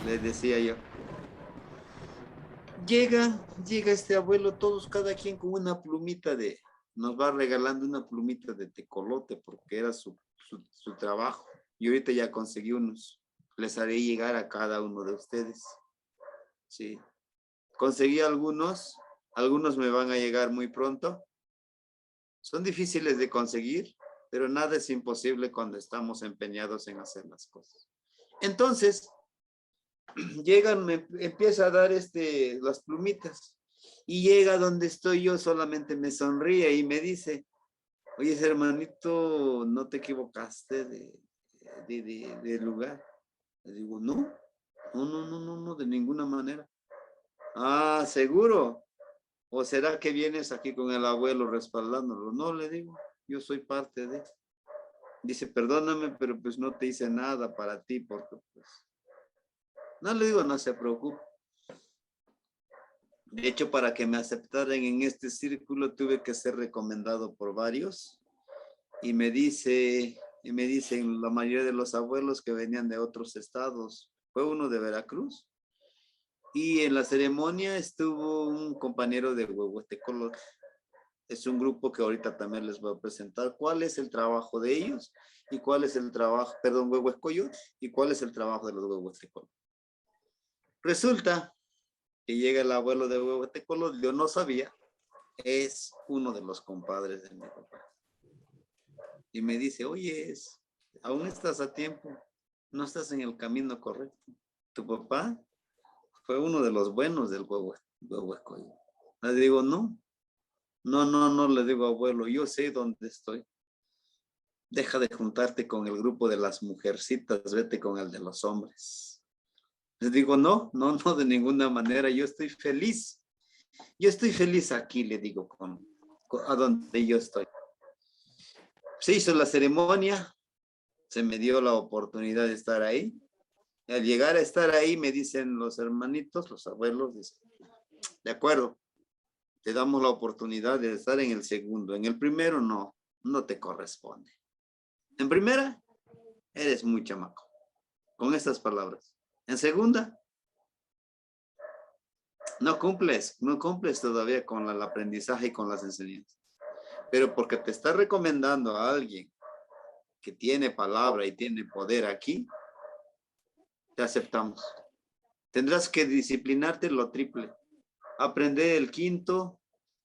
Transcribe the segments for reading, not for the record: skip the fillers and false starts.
Le decía yo. Llega este abuelo, todos, cada quien con una plumita nos va regalando una plumita de tecolote porque era su trabajo. Y ahorita ya conseguí unos. Les haré llegar a cada uno de ustedes. Sí. Conseguí algunos me van a llegar muy pronto. Son difíciles de conseguir, pero nada es imposible cuando estamos empeñados en hacer las cosas. Entonces, llegan, me empieza a dar las plumitas y llega donde estoy yo, solamente me sonríe y me dice, oye, hermanito, no te equivocaste de lugar. Le digo, no, de ninguna manera. Ah, ¿seguro? ¿O será que vienes aquí con el abuelo respaldándolo? No, le digo, yo soy parte de. Dice, perdóname, pero pues no te hice nada para ti, porque pues. No, le digo, no se preocupe. De hecho, para que me aceptaran en este círculo, tuve que ser recomendado por varios. Y me dicen la mayoría de los abuelos que venían de otros estados. Fue uno de Veracruz. Y en la ceremonia estuvo un compañero de Huehuetecolot. Es un grupo que ahorita también les voy a presentar cuál es el trabajo de ellos y cuál es el trabajo, perdón, Huehuecoyot, y cuál es el trabajo de los Huehuetecolot. Resulta que llega el abuelo de Huehuetecolot, yo no sabía, es uno de los compadres de mi papá. Y me dice, oye, aún estás a tiempo, no estás en el camino correcto. Tu papá fue uno de los buenos del Huehuecoyot. Le digo, no, le digo, abuelo, yo sé dónde estoy. Deja de juntarte con el grupo de las mujercitas, vete con el de los hombres. Les digo, no, de ninguna manera, yo estoy feliz. Yo estoy feliz aquí, le digo, a donde yo estoy. Se hizo la ceremonia, se me dio la oportunidad de estar ahí. Y al llegar a estar ahí, me dicen los hermanitos, los abuelos, dicen, de acuerdo, te damos la oportunidad de estar en el segundo. En el primero, no te corresponde. En primera, eres muy chamaco. Con estas palabras. En segunda, no cumples todavía con el aprendizaje y con las enseñanzas. Pero porque te está recomendando a alguien que tiene palabra y tiene poder aquí, te aceptamos. Tendrás que disciplinarte lo triple. Aprender el quinto,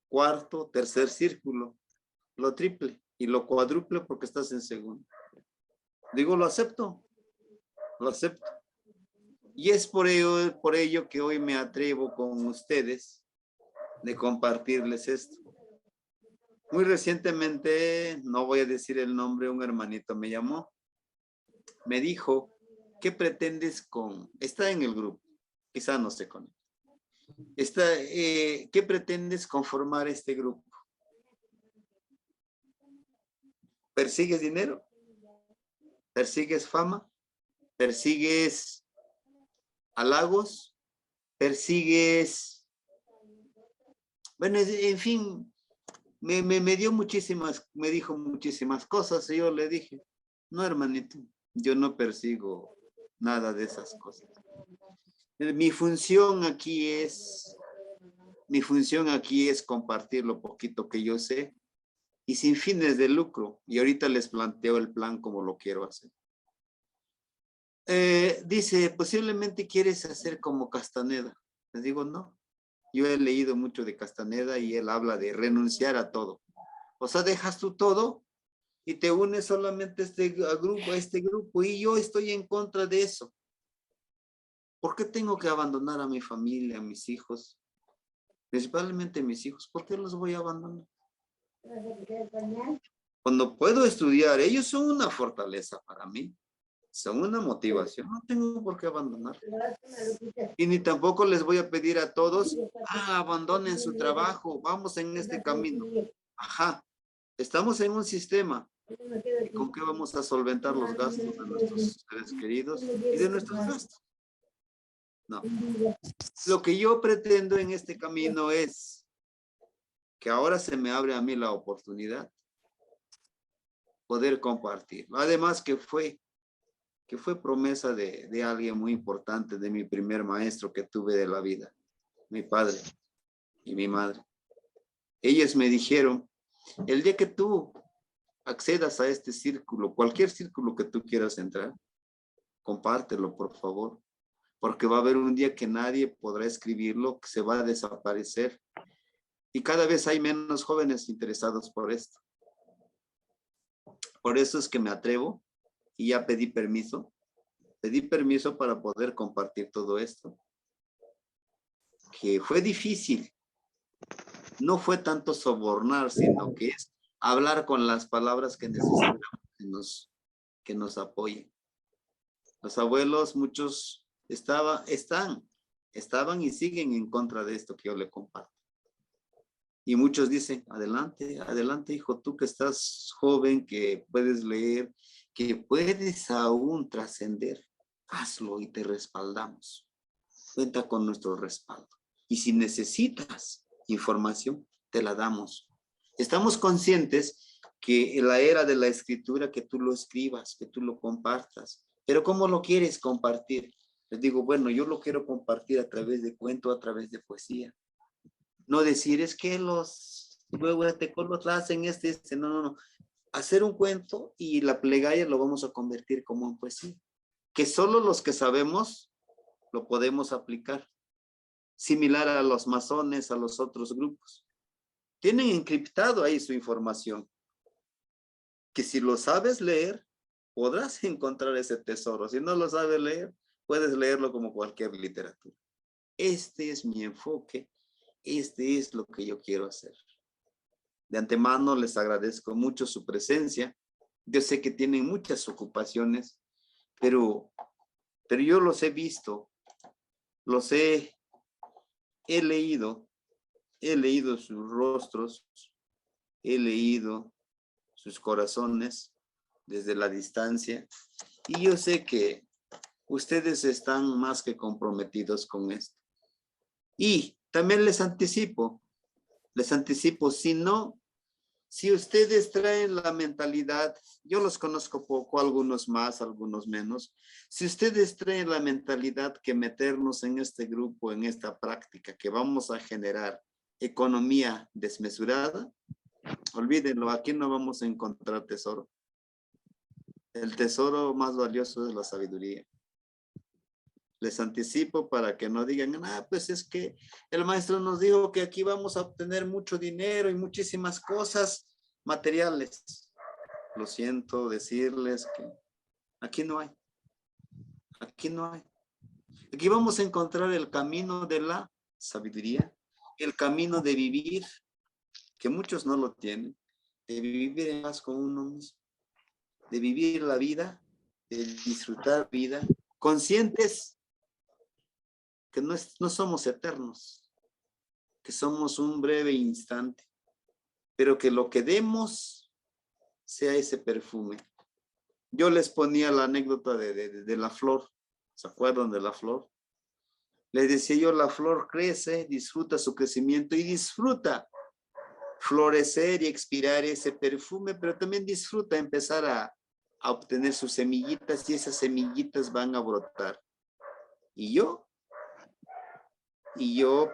cuarto, tercer círculo, lo triple y lo cuádruple porque estás en segundo. Digo, lo acepto. Y es por ello que hoy me atrevo con ustedes de compartirles esto. Muy recientemente, no voy a decir el nombre, un hermanito me llamó. Me dijo, ¿qué pretendes está en el grupo? Quizá no se conecta. ¿Qué pretendes conformar este grupo? ¿Persigues dinero? ¿Persigues fama? ¿Persigues halagos? ¿Persigues? Bueno, en fin, me dijo muchísimas cosas y yo le dije, no, hermanito, yo no persigo nada de esas cosas. Mi función aquí es compartir lo poquito que yo sé y sin fines de lucro. Y ahorita les planteo el plan como lo quiero hacer. Dice, posiblemente quieres hacer como Castaneda. Les digo, no. Yo he leído mucho de Castaneda y él habla de renunciar a todo. O sea, dejas tú todo y te unes solamente a este grupo y yo estoy en contra de eso. ¿Por qué tengo que abandonar a mi familia, a mis hijos? Principalmente mis hijos, ¿por qué los voy a abandonar? Cuando puedo estudiar, ellos son una fortaleza para mí, son una motivación, no tengo por qué abandonar. Y ni tampoco les voy a pedir a todos, abandonen su trabajo, vamos en este camino. Ajá, estamos en un sistema. ¿Con qué vamos a solventar los gastos de nuestros seres queridos y de nuestros gastos? No. Lo que yo pretendo en este camino es que ahora se me abre a mí la oportunidad poder compartir. Además que que fue promesa de alguien muy importante, de mi primer maestro que tuve de la vida, mi padre y mi madre. Ellos me dijeron, el día que tú accedas a este círculo, cualquier círculo que tú quieras entrar, compártelo, por favor, porque va a haber un día que nadie podrá escribirlo, que se va a desaparecer. Y cada vez hay menos jóvenes interesados por esto. Por eso es que me atrevo y ya pedí permiso. Pedí permiso para poder compartir todo esto. Que fue difícil. No fue tanto sobornar, sino que es hablar con las palabras que necesitamos que nos apoyen. Los abuelos, muchos estaban y siguen en contra de esto que yo le comparto. Y muchos dicen, adelante, adelante, hijo, tú que estás joven, que puedes leer, que puedes aún trascender, hazlo y te respaldamos. Cuenta con nuestro respaldo. Y si necesitas información, te la damos. Estamos conscientes que en la era de la escritura, que tú lo escribas, que tú lo compartas. Pero ¿cómo lo quieres compartir? Les digo, bueno, yo lo quiero compartir a través de cuento, a través de poesía. No decir, es que los huehuetecos hacen no, no, no. Hacer un cuento y la plegaria lo vamos a convertir como en poesía. Que solo los que sabemos lo podemos aplicar. Similar a los masones, a los otros grupos. Tienen encriptado ahí su información. Que si lo sabes leer, podrás encontrar ese tesoro. Si no lo sabes leer, puedes leerlo como cualquier literatura. Este es mi enfoque. Este es lo que yo quiero hacer. De antemano les agradezco mucho su presencia. Yo sé que tienen muchas ocupaciones, pero yo los he visto, he leído sus rostros, he leído sus corazones desde la distancia y yo sé que ustedes están más que comprometidos con esto. Y también les anticipo, si ustedes traen la mentalidad, yo los conozco poco, algunos más, algunos menos, si ustedes traen la mentalidad que meternos en este grupo, en esta práctica, que vamos a generar economía desmesurada, olvídenlo, aquí no vamos a encontrar tesoro. El tesoro más valioso es la sabiduría. Les anticipo para que no digan, pues es que el maestro nos dijo que aquí vamos a obtener mucho dinero y muchísimas cosas materiales. Lo siento decirles que aquí no hay. Aquí no hay. Aquí vamos a encontrar el camino de la sabiduría, el camino de vivir, que muchos no lo tienen, de vivir en paz con uno mismo, de vivir la vida, de disfrutar vida, conscientes que no somos eternos, que somos un breve instante, pero que lo que demos sea ese perfume. Yo les ponía la anécdota de la flor, ¿se acuerdan de la flor? Les decía yo, la flor crece, disfruta su crecimiento y disfruta florecer y expirar ese perfume, pero también disfruta empezar a obtener sus semillitas y esas semillitas van a brotar. Y yo,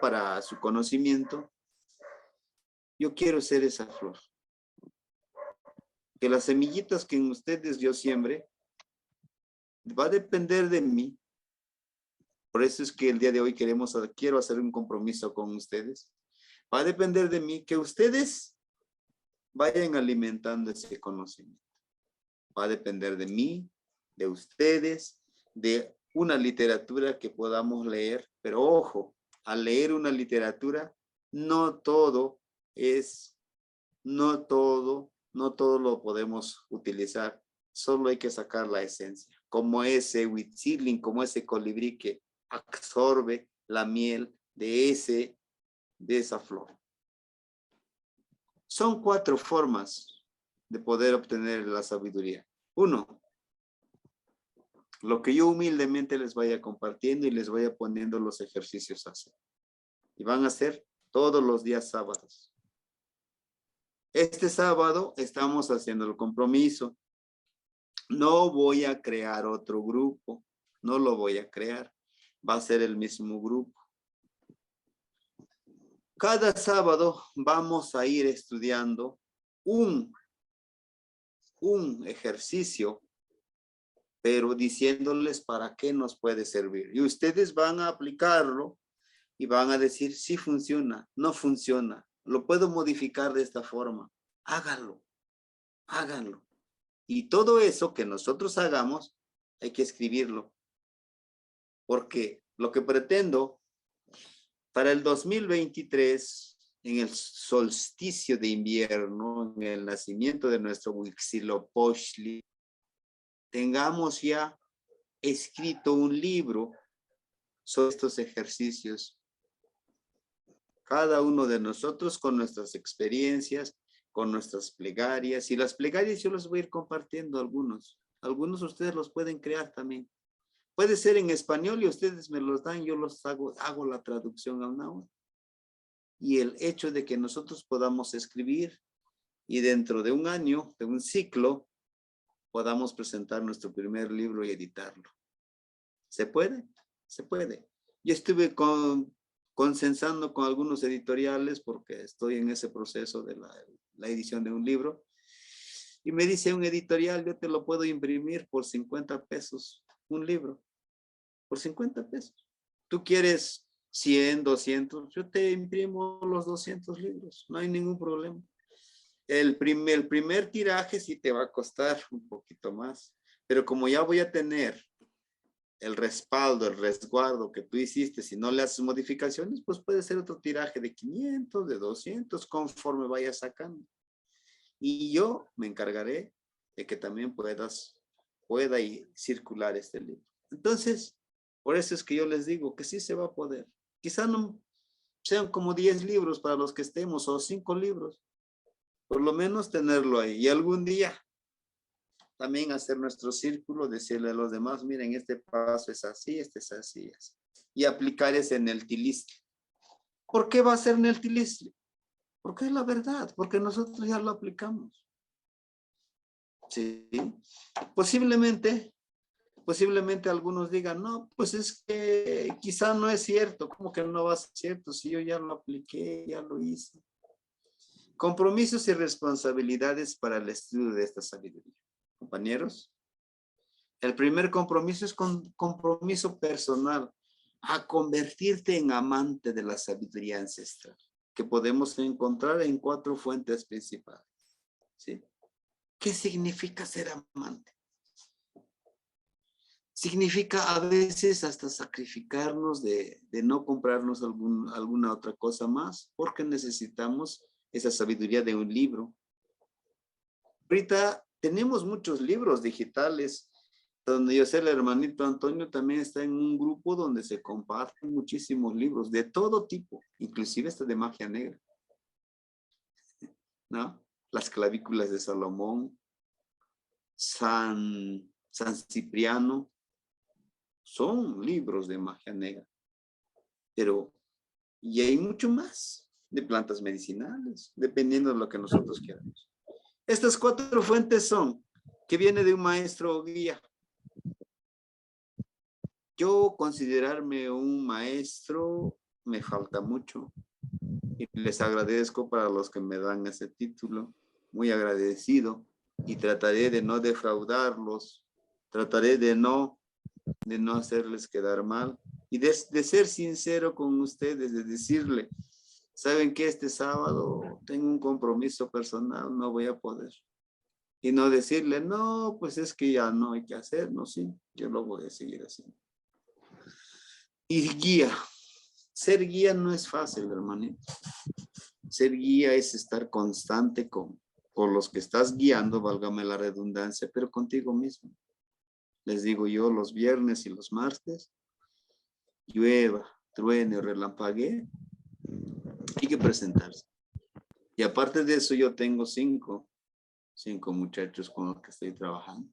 para su conocimiento, yo quiero ser esa flor. Que las semillitas que en ustedes yo siembre, va a depender de mí. Por eso es que el día de hoy quiero hacer un compromiso con ustedes. Va a depender de mí que ustedes vayan alimentando ese conocimiento. Va a depender de mí, de ustedes, de una literatura que podamos leer. Pero ojo, al leer una literatura, no todo lo podemos utilizar. Solo hay que sacar la esencia. Como ese huitzilin, como ese colibrí que absorbe la miel de esa flor. Son 4 formas de poder obtener la sabiduría. 1, lo que yo humildemente les vaya compartiendo y les vaya poniendo los ejercicios a hacer. Y van a hacer todos los días sábados. Este sábado estamos haciendo el compromiso. No voy a crear otro grupo, no lo voy a crear, va a ser el mismo grupo. Cada sábado vamos a ir estudiando un ejercicio, pero diciéndoles para qué nos puede servir. Y ustedes van a aplicarlo y van a decir si funciona, no funciona, lo puedo modificar de esta forma. Háganlo, háganlo. Y todo eso que nosotros hagamos, hay que escribirlo. Porque lo que pretendo para el 2023, en el solsticio de invierno, en el nacimiento de nuestro Huitzilopochtli, tengamos ya escrito un libro sobre estos ejercicios. Cada uno de nosotros con nuestras experiencias, con nuestras plegarias. Y las plegarias yo les voy a ir compartiendo algunos. Algunos ustedes los pueden crear también. Puede ser en español y ustedes me los dan, yo los hago la traducción a una hora. Y el hecho de que nosotros podamos escribir y dentro de un año, de un ciclo, podamos presentar nuestro primer libro y editarlo. ¿Se puede? Se puede. Yo estuve consensando con algunos editoriales porque estoy en ese proceso de la edición de un libro. Y me dice un editorial, yo te lo puedo imprimir por 50 pesos, un libro, por 50 pesos. Tú quieres 100, 200, yo te imprimo los 200 libros, no hay ningún problema. El primer tiraje sí te va a costar un poquito más, pero como ya voy a tener el respaldo, el resguardo que tú hiciste, si no le haces modificaciones, pues puede ser otro tiraje de 500, de 200, conforme vayas sacando. Y yo me encargaré de que también pueda circular este libro. Entonces, por eso es que yo les digo que sí se va a poder. Quizá no sean como 10 libros para los que estemos o 5 libros. Por lo menos tenerlo ahí. Y algún día también hacer nuestro círculo, decirle a los demás, miren, este paso es así, este es así, así. Y aplicar ese en el tilistli. ¿Por qué va a ser en el tilistli? Porque es la verdad, porque nosotros ya lo aplicamos. Sí. Posiblemente algunos digan, no, pues es que quizá no es cierto. ¿Cómo que no va a ser cierto? Si yo ya lo apliqué, ya lo hice. Compromisos y responsabilidades para el estudio de esta sabiduría. Compañeros, el primer compromiso es compromiso personal, a convertirte en amante de la sabiduría ancestral, que podemos encontrar en 4 fuentes principales. ¿Sí? ¿Qué significa ser amante? Significa a veces hasta sacrificarnos de no comprarnos alguna otra cosa más, porque necesitamos esa sabiduría de un libro. Ahorita tenemos muchos libros digitales, donde yo sé, el hermanito Antonio también está en un grupo donde se comparten muchísimos libros de todo tipo, inclusive hasta de magia negra, ¿no? Las clavículas de Salomón, San Cipriano, son libros de magia negra, pero y hay mucho más de plantas medicinales, dependiendo de lo que nosotros queramos. Estas 4 fuentes son, que viene de un maestro o guía. Yo considerarme un maestro me falta mucho y les agradezco para los que me dan ese título, muy agradecido, y trataré de no defraudarlos, trataré de no hacerles quedar mal y de ser sincero con ustedes, de decirle, saben que este sábado tengo un compromiso personal, no voy a poder. Y no decirle, no, pues es que ya no hay que hacerlo, sí, yo lo voy a seguir haciendo. Y guía. Ser guía no es fácil, hermanito. Ser guía es estar constante con los que estás guiando, válgame la redundancia, pero contigo mismo. Les digo yo, los viernes y los martes, llueva, truene o relampaguee, hay que presentarse. Y aparte de eso, yo tengo 5 muchachos con los que estoy trabajando.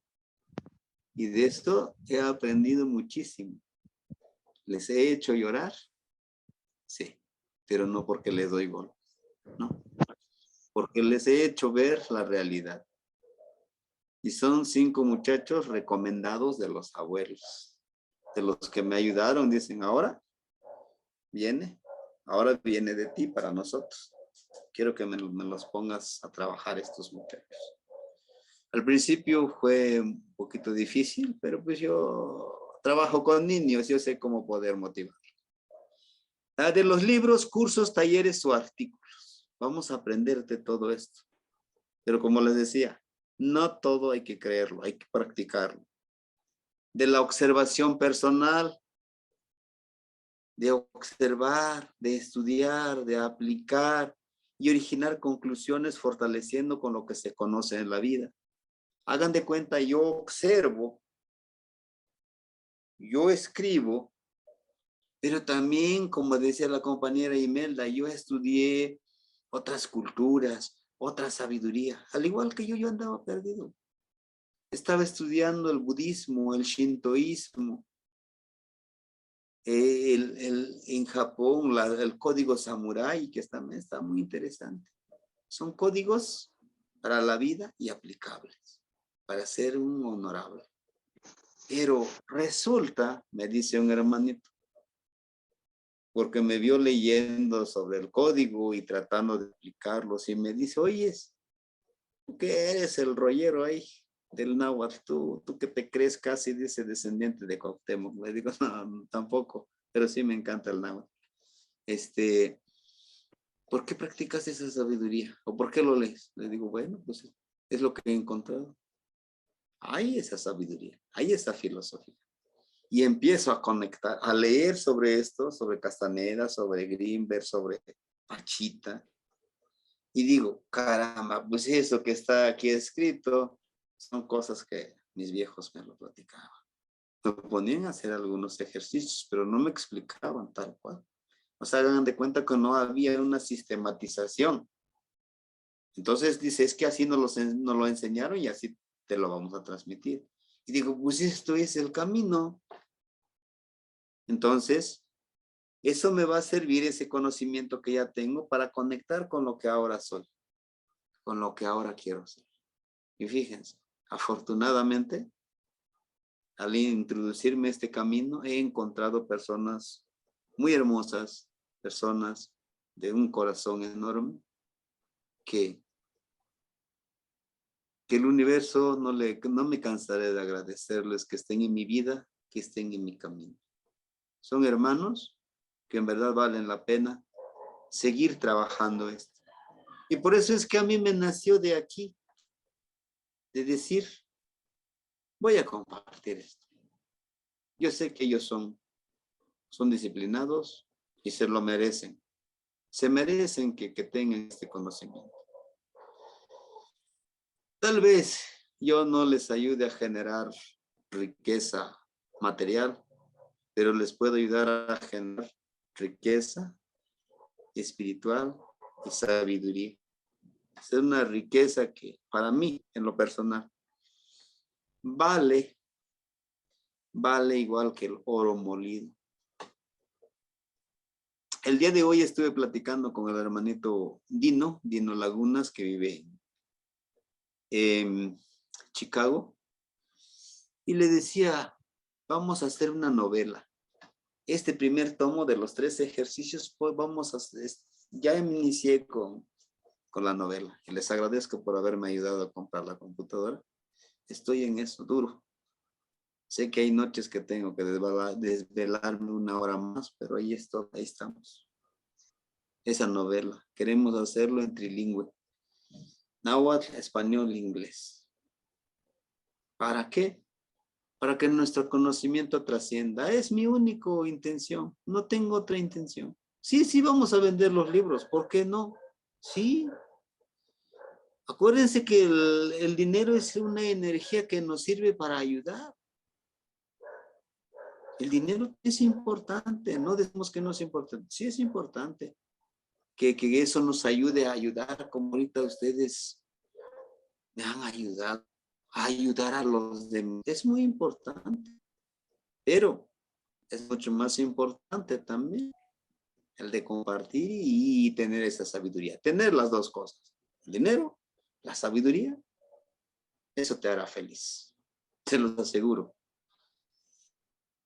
Y de esto he aprendido muchísimo. ¿Les he hecho llorar? Sí, pero no porque les doy golpes, no. Porque les he hecho ver la realidad. Y son 5 muchachos recomendados de los abuelos, de los que me ayudaron. Dicen, ahora viene de ti para nosotros. Quiero que me los pongas a trabajar estos muchachos. Al principio fue un poquito difícil, pero pues yo trabajo con niños, yo sé cómo poder motivar. De los libros, cursos, talleres o artículos. Vamos a aprender de todo esto. Pero como les decía, no todo hay que creerlo, hay que practicarlo. De la observación personal, de observar, de estudiar, de aplicar y originar conclusiones fortaleciendo con lo que se conoce en la vida. Hagan de cuenta, yo observo, yo escribo, pero también, como decía la compañera Imelda, yo estudié otras culturas, otra sabiduría. Al igual que yo andaba perdido. Estaba estudiando el budismo, el shintoísmo, en Japón, el código samurái, que también está muy interesante. Son códigos para la vida y aplicables, para ser un honorable. Pero resulta, me dice un hermanito, porque me vio leyendo sobre el código y tratando de explicarlos, y me dice, oye, ¿tú qué eres el rollero ahí del náhuatl? ¿Tú que te crees casi, dice, descendiente de Cuauhtémoc? Le digo, no, tampoco, pero sí me encanta el náhuatl. ¿Por qué practicas esa sabiduría? ¿O por qué lo lees? Le digo, bueno, pues es lo que he encontrado. Hay esa sabiduría, hay esa filosofía. Y empiezo a conectar, a leer sobre esto, sobre Castaneda, sobre Grinberg, sobre Pachita. Y digo, caramba, pues eso que está aquí escrito son cosas que mis viejos me lo platicaban. Me ponían a hacer algunos ejercicios, pero no me explicaban tal cual. O sea, hagan de cuenta que no había una sistematización. Entonces dice, es que así nos lo enseñaron y así te lo vamos a transmitir. Y digo, pues esto es el camino. Entonces, eso me va a servir, ese conocimiento que ya tengo, para conectar con lo que ahora soy, con lo que ahora quiero ser. Y fíjense, afortunadamente, al introducirme este camino, he encontrado personas muy hermosas, personas de un corazón enorme, que el universo no me cansaré de agradecerles que estén en mi vida, que estén en mi camino. Son hermanos que en verdad valen la pena seguir trabajando esto. Y por eso es que a mí me nació de aquí, de decir, voy a compartir esto. Yo sé que ellos son disciplinados y se lo merecen. Se merecen que tengan este conocimiento. Tal vez yo no les ayude a generar riqueza material, pero les puedo ayudar a generar riqueza espiritual y sabiduría. Es una riqueza que para mí, en lo personal, vale igual que el oro molido. El día de hoy estuve platicando con el hermanito Dino Lagunas, que vive en Chicago, y le decía, vamos a hacer una novela. Este primer tomo de los 3 ejercicios, pues ya inicié con la novela. Y les agradezco por haberme ayudado a comprar la computadora. Estoy en eso, duro. Sé que hay noches que tengo que desvelarme 1 hora más, pero ahí estamos. Esa novela, queremos hacerlo en trilingüe. Náhuatl, español, inglés. ¿Para qué? Para que nuestro conocimiento trascienda. Es mi única intención. No tengo otra intención. Sí, vamos a vender los libros. ¿Por qué no? Sí. Acuérdense que el dinero es una energía que nos sirve para ayudar. El dinero es importante. No decimos que no es importante. Sí es importante. Que eso nos ayude a ayudar, como ahorita ustedes me han ayudado a ayudar a los demás. Es muy importante, pero es mucho más importante también el de compartir y tener esa sabiduría. Tener las dos cosas, el dinero, la sabiduría Eso te hará feliz. Se los aseguro.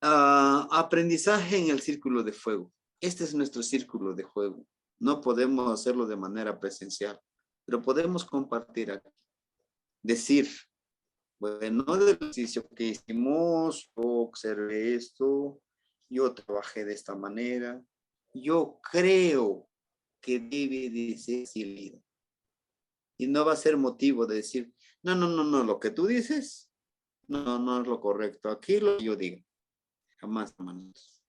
Aprendizaje en el círculo de fuego. Este es nuestro círculo de juego. No podemos hacerlo de manera presencial, pero podemos compartir aquí. Decir, bueno, del ejercicio que hicimos, yo observé esto, yo trabajé de esta manera, yo creo que debe de ser así. Y no va a ser motivo de decir, no, no, no, no, lo que tú dices, no, no es lo correcto. Aquí lo que yo digo, jamás, hermanos.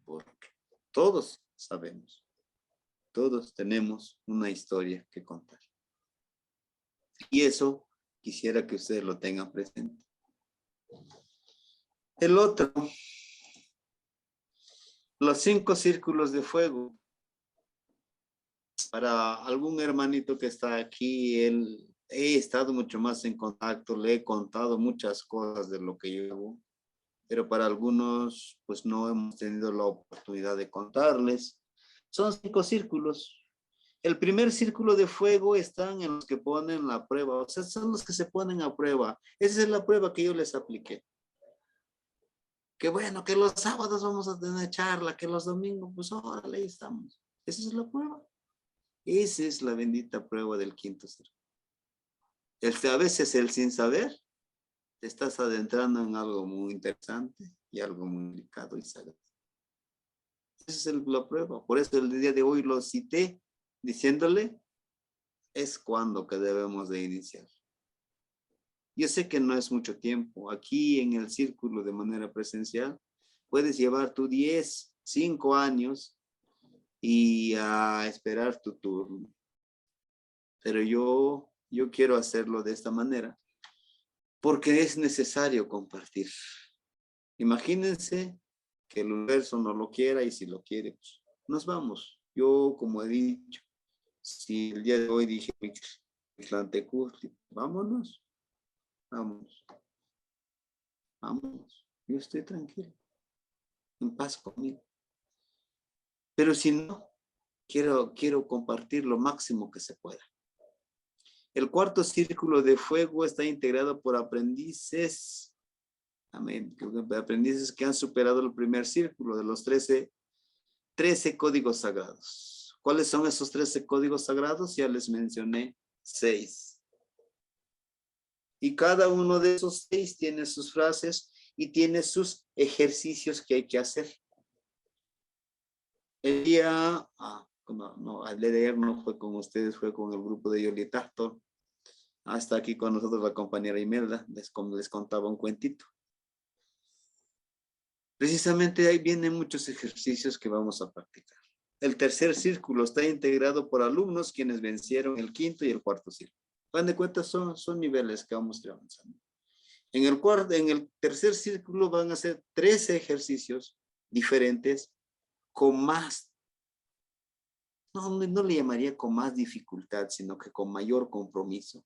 Porque todos sabemos, todos tenemos una historia que contar. Y eso quisiera que ustedes lo tengan presente. El otro, los 5 círculos de fuego. Para algún hermanito que está aquí, he estado mucho más en contacto, le he contado muchas cosas de lo que yo hago, pero para algunos, pues no hemos tenido la oportunidad de contarles. Son 5 círculos. El primer círculo de fuego están en los que ponen la prueba, o sea, son los que se ponen a prueba. Esa es la prueba que yo les apliqué. Que bueno, que los sábados vamos a tener charla, que los domingos, pues órale, ahí estamos. Esa es la prueba. Esa es la bendita prueba del quinto círculo. A veces el sin saber, te estás adentrando en algo muy interesante y algo muy delicado y sagrado. Esa es la prueba. Por eso el día de hoy lo cité diciéndole, es cuando que debemos de iniciar. Yo sé que no es mucho tiempo. Aquí en el círculo de manera presencial, puedes llevar tu 10, 5 años y a esperar tu turno. Pero yo quiero hacerlo de esta manera porque es necesario compartir. Imagínense que el universo no lo quiera y si lo quiere, pues nos vamos. Yo, como he dicho, si el día de hoy dije, vámonos, vámonos, vámonos. Yo estoy tranquilo, en paz conmigo. Pero si no, quiero compartir lo máximo que se pueda. El cuarto círculo de fuego está integrado por aprendices, amén, aprendices que han superado el primer círculo de los 13 códigos sagrados. ¿Cuáles son esos 13 códigos sagrados? Ya les mencioné 6. Y cada uno de esos 6 tiene sus frases y tiene sus ejercicios que hay que hacer. El día, al de ayer no fue con ustedes, fue con el grupo de Yolitato. Hasta aquí con nosotros la compañera Imelda, les contaba un cuentito. Precisamente ahí vienen muchos ejercicios que vamos a practicar. El tercer círculo está integrado por alumnos quienes vencieron el quinto y el cuarto círculo. Dan de cuenta, son niveles que vamos a ir avanzando. En el tercer círculo van a ser 13 ejercicios diferentes con más, no le llamaría con más dificultad, sino que con mayor compromiso.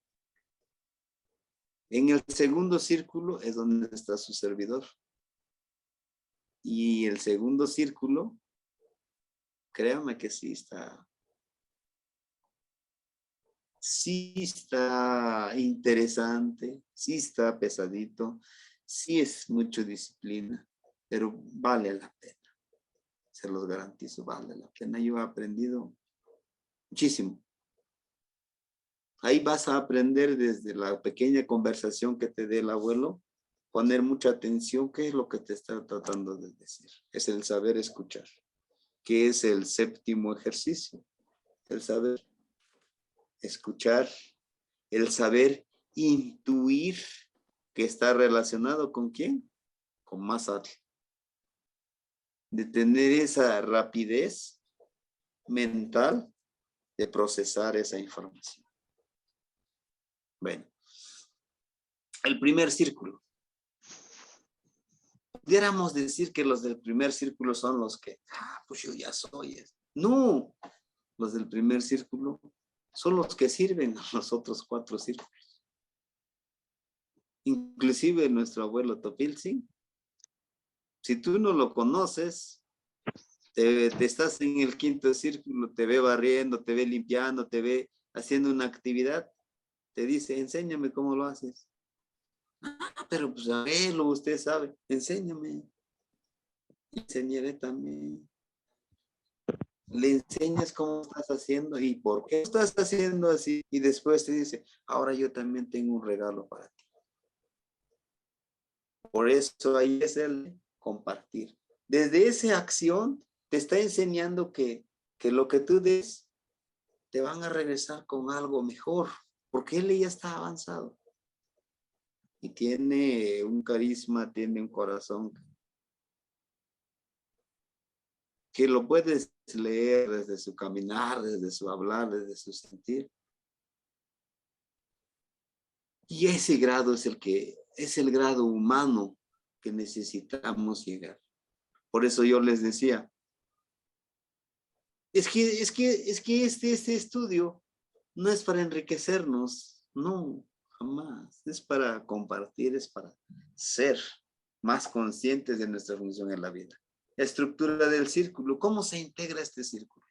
En el segundo círculo es donde está su servidor. Y el segundo círculo, créame que sí está interesante, sí está pesadito, sí es mucha disciplina, pero vale la pena. Se los garantizo, vale la pena. Yo he aprendido muchísimo. Ahí vas a aprender desde la pequeña conversación que te dé el abuelo, poner mucha atención, qué es lo que te está tratando de decir. Es el saber escuchar, que es el séptimo ejercicio. El saber escuchar, el saber intuir, que está relacionado ¿con quién? Con Masad. De tener esa rapidez mental de procesar esa información. Bueno, el primer círculo. Pudiéramos decir que los del primer círculo son los que, pues yo ya soy. No, los del primer círculo son los que sirven a los otros 4 círculos. Inclusive nuestro abuelo Topilzin, si tú no lo conoces, te estás en el quinto círculo, te ve barriendo, te ve limpiando, te ve haciendo una actividad, te dice, enséñame cómo lo haces. Pero pues a verlo, usted sabe, enséñame. Enseñaré también. Le enseñas cómo estás haciendo y por qué estás haciendo así. Y después te dice, ahora yo también tengo un regalo para ti. Por eso ahí es el compartir. Desde esa acción te está enseñando que lo que tú des te van a regresar con algo mejor, porque él ya está avanzado. Y tiene un carisma, tiene un corazón que lo puedes leer desde su caminar, desde su hablar, desde su sentir. Y ese grado es el grado humano que necesitamos llegar. Por eso yo les decía, es que este estudio no es para enriquecernos, no, jamás. Es para compartir, es para ser más conscientes de nuestra función en la vida. Estructura del círculo. ¿Cómo se integra este círculo?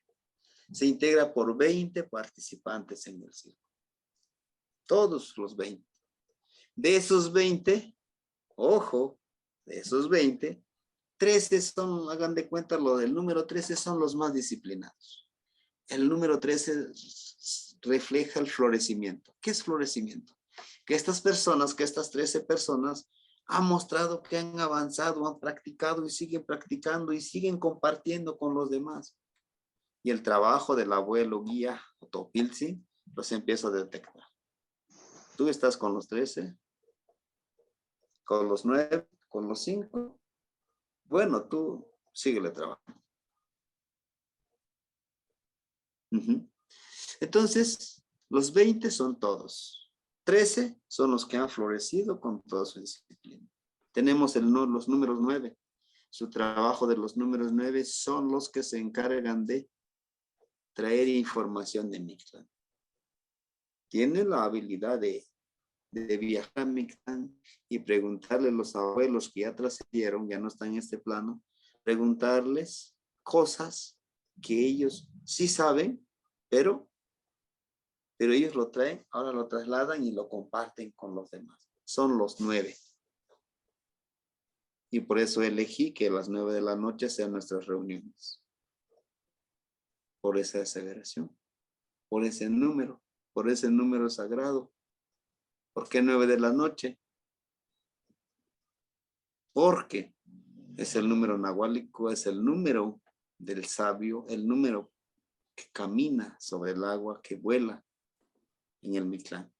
Se integra por 20 participantes en el círculo. Todos los 20. De esos 20, ojo, de esos 20, 13 son, hagan de cuenta, lo del número 13 son los más disciplinados. El número 13 refleja el florecimiento. ¿Qué es florecimiento? Que estas personas, que estas 13 personas han mostrado que han avanzado, han practicado y siguen practicando y siguen compartiendo con los demás. Y el trabajo del abuelo guía Topilzi los empieza a detectar. Tú estás con los 13, con los 9, con los 5. Bueno, tú síguele trabajando. Entonces, los 20 son todos. 13 son los que han florecido con toda su disciplina. Tenemos los números 9. Su trabajo de los números 9 son los que se encargan de traer información de Mictlán. Tienen la habilidad de viajar a Mictlán y preguntarle a los abuelos que ya trascendieron, ya no están en este plano, preguntarles cosas que ellos sí saben, pero ellos lo traen, ahora lo trasladan y lo comparten con los demás. Son los 9. Y por eso elegí que a las 9 de la noche sean nuestras reuniones. Por esa aseveración, por ese número sagrado. ¿Por qué 9 de la noche? Porque es el número nahuálico, es el número del sabio, el número que camina sobre el agua, que vuela en el Mictlán.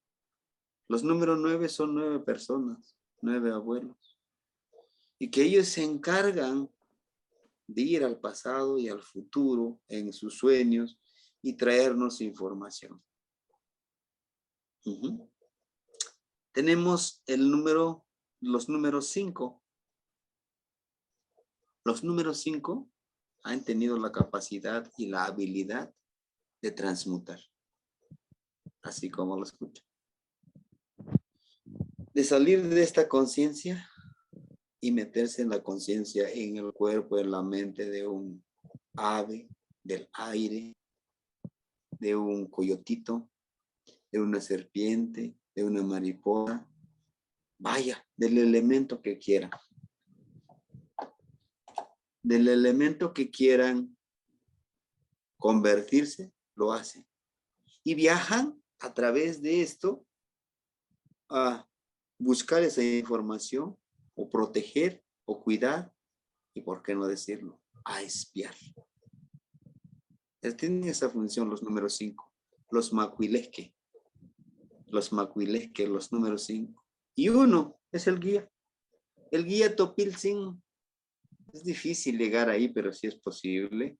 Los números 9 son 9 personas, 9 abuelos. Y que ellos se encargan de ir al pasado y al futuro en sus sueños y traernos información. Tenemos los números 5. Los números 5 han tenido la capacidad y la habilidad de transmutar, así como lo escuchan. De salir de esta conciencia y meterse en la conciencia, en el cuerpo, en la mente de un ave, del aire, de un coyotito, de una serpiente, de una mariposa, vaya, del elemento que quieran. Del elemento que quieran convertirse, lo hacen. Y viajan a través de esto a buscar esa información, o proteger, o cuidar, y por qué no decirlo, a espiar. Tienen esa función los números 5, los macuilesque, los números 5. Y 1 es el guía. El guía Topiltzin. Es difícil llegar ahí, pero sí es posible.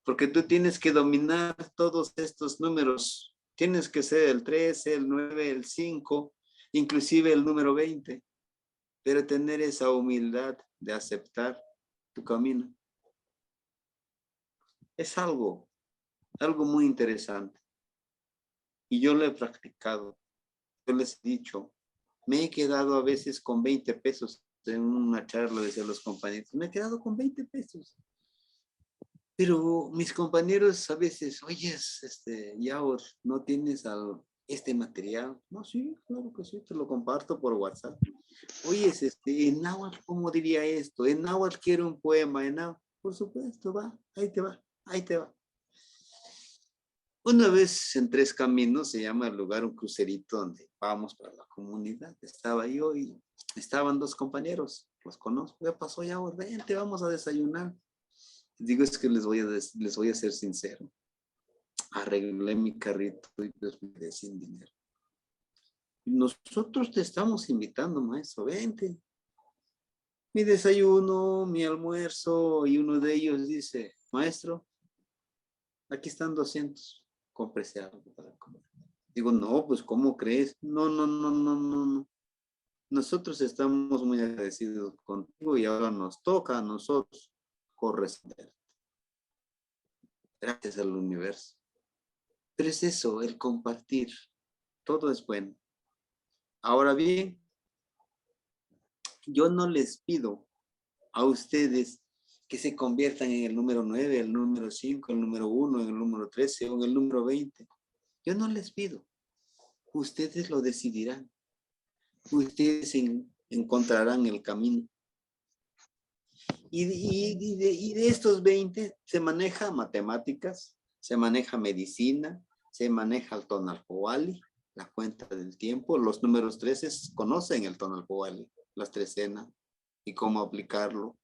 Porque tú tienes que dominar todos estos números. Tienes que ser el 13, el 9, el 5, inclusive el número 20. Pero tener esa humildad de aceptar tu camino. Es algo muy interesante. Y yo lo he practicado. Yo les he dicho, me he quedado a veces con 20 pesos. En una charla decía los compañeros, me he quedado con 20 pesos. Pero mis compañeros a veces, oye, Yaor, ¿no tienes este material. No, sí, claro que sí, te lo comparto por WhatsApp. Oye, en náhuatl, ¿cómo diría esto? En náhuatl quiero un poema, en náhuatl. Por supuesto, va, ahí te va, ahí te va. Una vez en Tres Caminos, se llama el lugar, un crucerito donde vamos para la comunidad. Estaba yo y estaban dos compañeros, los conozco. ¿Qué pasó ya? Vente, vamos a desayunar. Digo, es que les voy a ser sincero. Arreglé mi carrito y pues me quedé sin dinero. Nosotros te estamos invitando, maestro, vente. Mi desayuno, mi almuerzo, y uno de ellos dice, maestro, aquí están 200, cómprese algo para comer. Digo, no, pues, ¿cómo crees? No, no, no, no, no, no. Nosotros estamos muy agradecidos contigo y ahora nos toca a nosotros corresponder. Gracias al universo. Pero es eso, el compartir. Todo es bueno. Ahora bien, yo no les pido a ustedes que se conviertan en el número 9, el número 5, el número 1, el número 13 o en el número 20. Yo no les pido. Ustedes lo decidirán. Ustedes encontrarán el camino. Y de estos 20 se maneja matemáticas, se maneja medicina, se maneja el Tonalpohualli, la cuenta del tiempo. Los números 13 conocen el Tonalpohualli, las trecenas y cómo aplicarlo.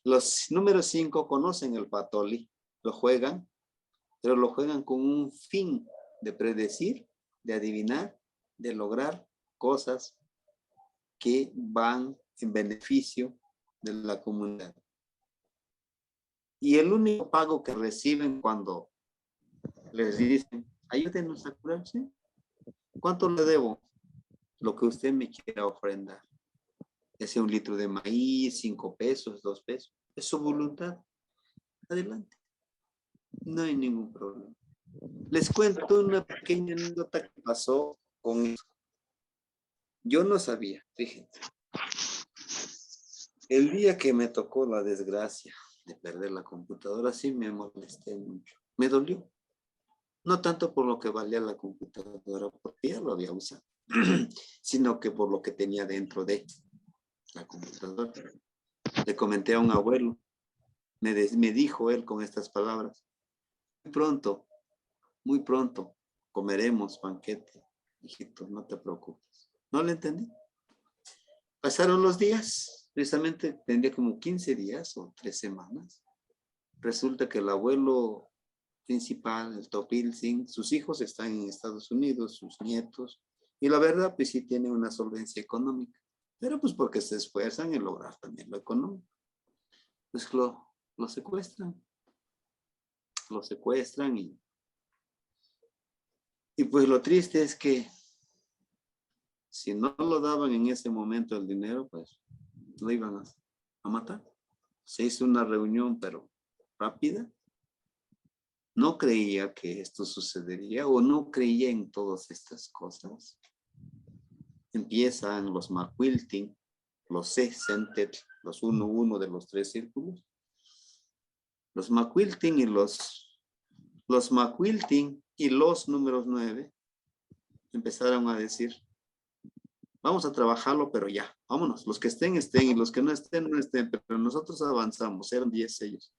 Los números 5 conocen el Patoli, lo juegan, pero lo juegan con un fin de predecir, de adivinar, de lograr cosas que van en beneficio de la comunidad. Y el único pago que reciben cuando les dicen, ayúdenos a curarse, ¿cuánto le debo? Lo que usted me quiera ofrendar. Ya sea 1 litro de maíz, 5 pesos, 2 pesos. Es su voluntad. Adelante. No hay ningún problema. Les cuento una pequeña anécdota que pasó con eso. Yo no sabía, fíjense. El día que me tocó la desgracia de perder la computadora, sí me molesté mucho. Me dolió. No tanto por lo que valía la computadora, porque ya lo había usado, sino que por lo que tenía dentro de la computadora. Le comenté a un abuelo, me dijo él con estas palabras, muy pronto comeremos banquete, hijito, no te preocupes. No le entendí. Pasaron los días, precisamente tendría como 15 días o 3 semanas. Resulta que el abuelo principal, el Topilsin, sus hijos están en Estados Unidos, sus nietos, y la verdad, pues sí tienen una solvencia económica, pero pues porque se esfuerzan en lograr también lo económico. Pues lo secuestran y pues lo triste es que si no lo daban en ese momento el dinero, pues lo iban a matar. Se hizo una reunión, pero rápida. No creía que esto sucedería o no creía en todas estas cosas. Empiezan los McQuilting, los C-centered, los 1-1 de los 3 círculos. Los McQuilting y los McQuilting y los números 9 empezaron a decir, vamos a trabajarlo, pero ya, vámonos. Los que estén, estén, y los que no estén, no estén, pero nosotros avanzamos, eran 10 ellos.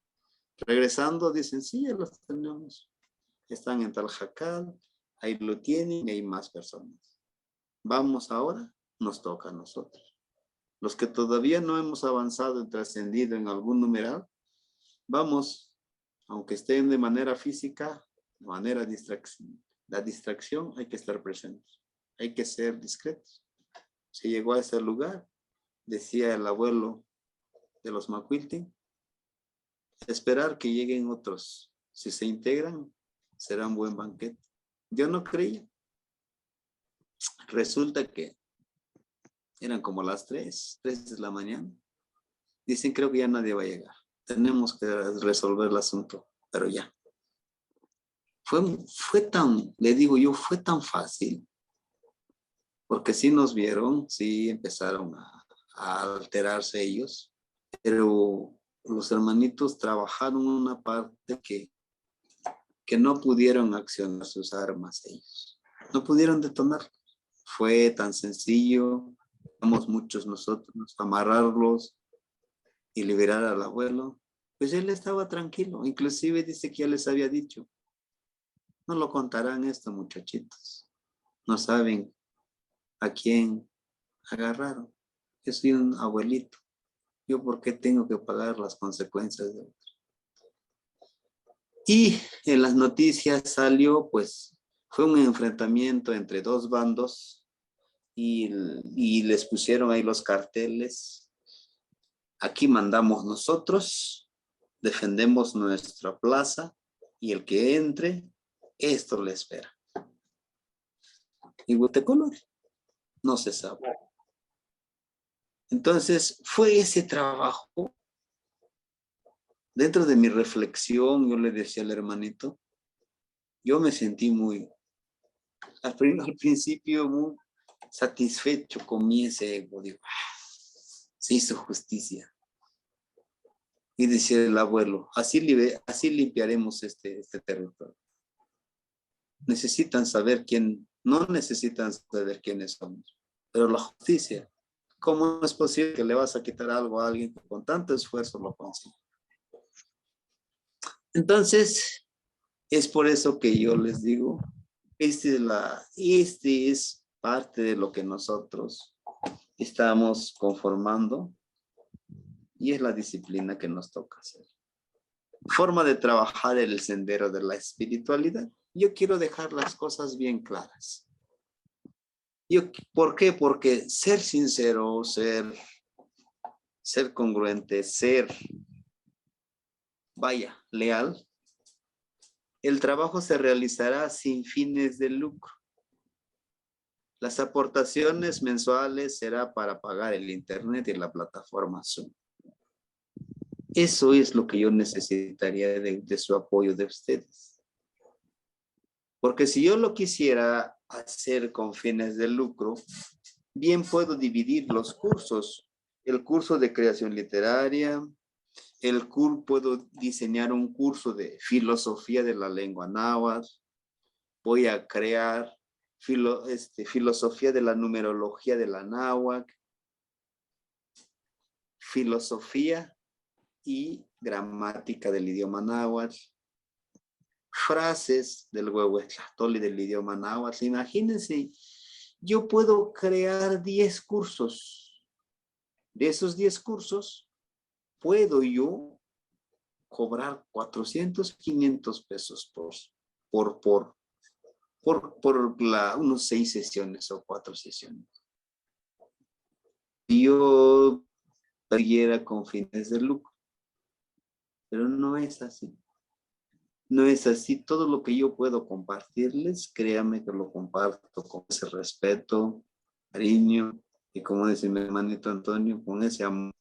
Regresando, dicen, sí, ya los tenemos. Están en tal jacal, ahí lo tienen y hay más personas. Vamos ahora, nos toca a nosotros. Los que todavía no hemos avanzado y trascendido en algún numeral, vamos, aunque estén de manera física, de manera distracción. La distracción hay que estar presentes, hay que ser discretos. Se llegó a ese lugar, decía el abuelo de los McQuilting, esperar que lleguen otros. Si se integran, será un buen banquete. Yo no creía. Resulta que eran como las 3 de la mañana. Dicen, creo que ya nadie va a llegar. Tenemos que resolver el asunto, pero ya. Fue tan, le digo yo, fue tan fácil. Porque sí nos vieron, sí empezaron a alterarse ellos, pero los hermanitos trabajaron una parte que no pudieron accionar sus armas ellos. No pudieron detonar. Fue tan sencillo, vamos muchos nosotros, amarrarlos y liberar al abuelo. Pues él estaba tranquilo, inclusive dice que ya les había dicho, no lo contarán esto, muchachitos. No saben a quién agarraron. Yo soy un abuelito. ¿Yo por qué tengo que pagar las consecuencias de otros? Y en las noticias salió, pues, fue un enfrentamiento entre dos bandos y les pusieron ahí los carteles. Aquí mandamos nosotros, defendemos nuestra plaza y el que entre, esto le espera. Y Gutecolor, no se sabe. Entonces, fue ese trabajo. Dentro de mi reflexión, yo le decía al hermanito, yo me sentí al principio, muy satisfecho con mi ese ego. Digo, se hizo justicia. Y decía el abuelo, así limpiaremos este territorio. Necesitan saber no necesitan saber quiénes somos, pero la justicia. ¿Cómo es posible que le vas a quitar algo a alguien que con tanto esfuerzo lo consigue? Entonces, es por eso que yo les digo, este es parte de lo que nosotros estamos conformando y es la disciplina que nos toca hacer. Forma de trabajar el sendero de la espiritualidad. Yo quiero dejar las cosas bien claras. ¿Por qué? Porque ser sincero, ser congruente, leal, el trabajo se realizará sin fines de lucro. Las aportaciones mensuales será para pagar el internet y la plataforma Zoom. Eso es lo que yo necesitaría de su apoyo de ustedes. Porque si yo lo quisiera hacer con fines de lucro, bien puedo dividir los cursos. El curso de creación literaria, puedo diseñar un curso de filosofía de la lengua náhuatl, voy a crear filosofía de la numerología de la náhuatl, filosofía y gramática del idioma náhuatl, frases del huehuetlactoli del idioma náhuatl. Imagínense, yo puedo crear 10 cursos. De esos 10 cursos, puedo yo cobrar 400, 500 pesos por unos 6 sesiones o 4 sesiones. Yo siguiera con fines de lucro, pero no es así. No es así. Todo lo que yo puedo compartirles, créanme que lo comparto con ese respeto, cariño y como dice mi hermanito Antonio, con ese amor.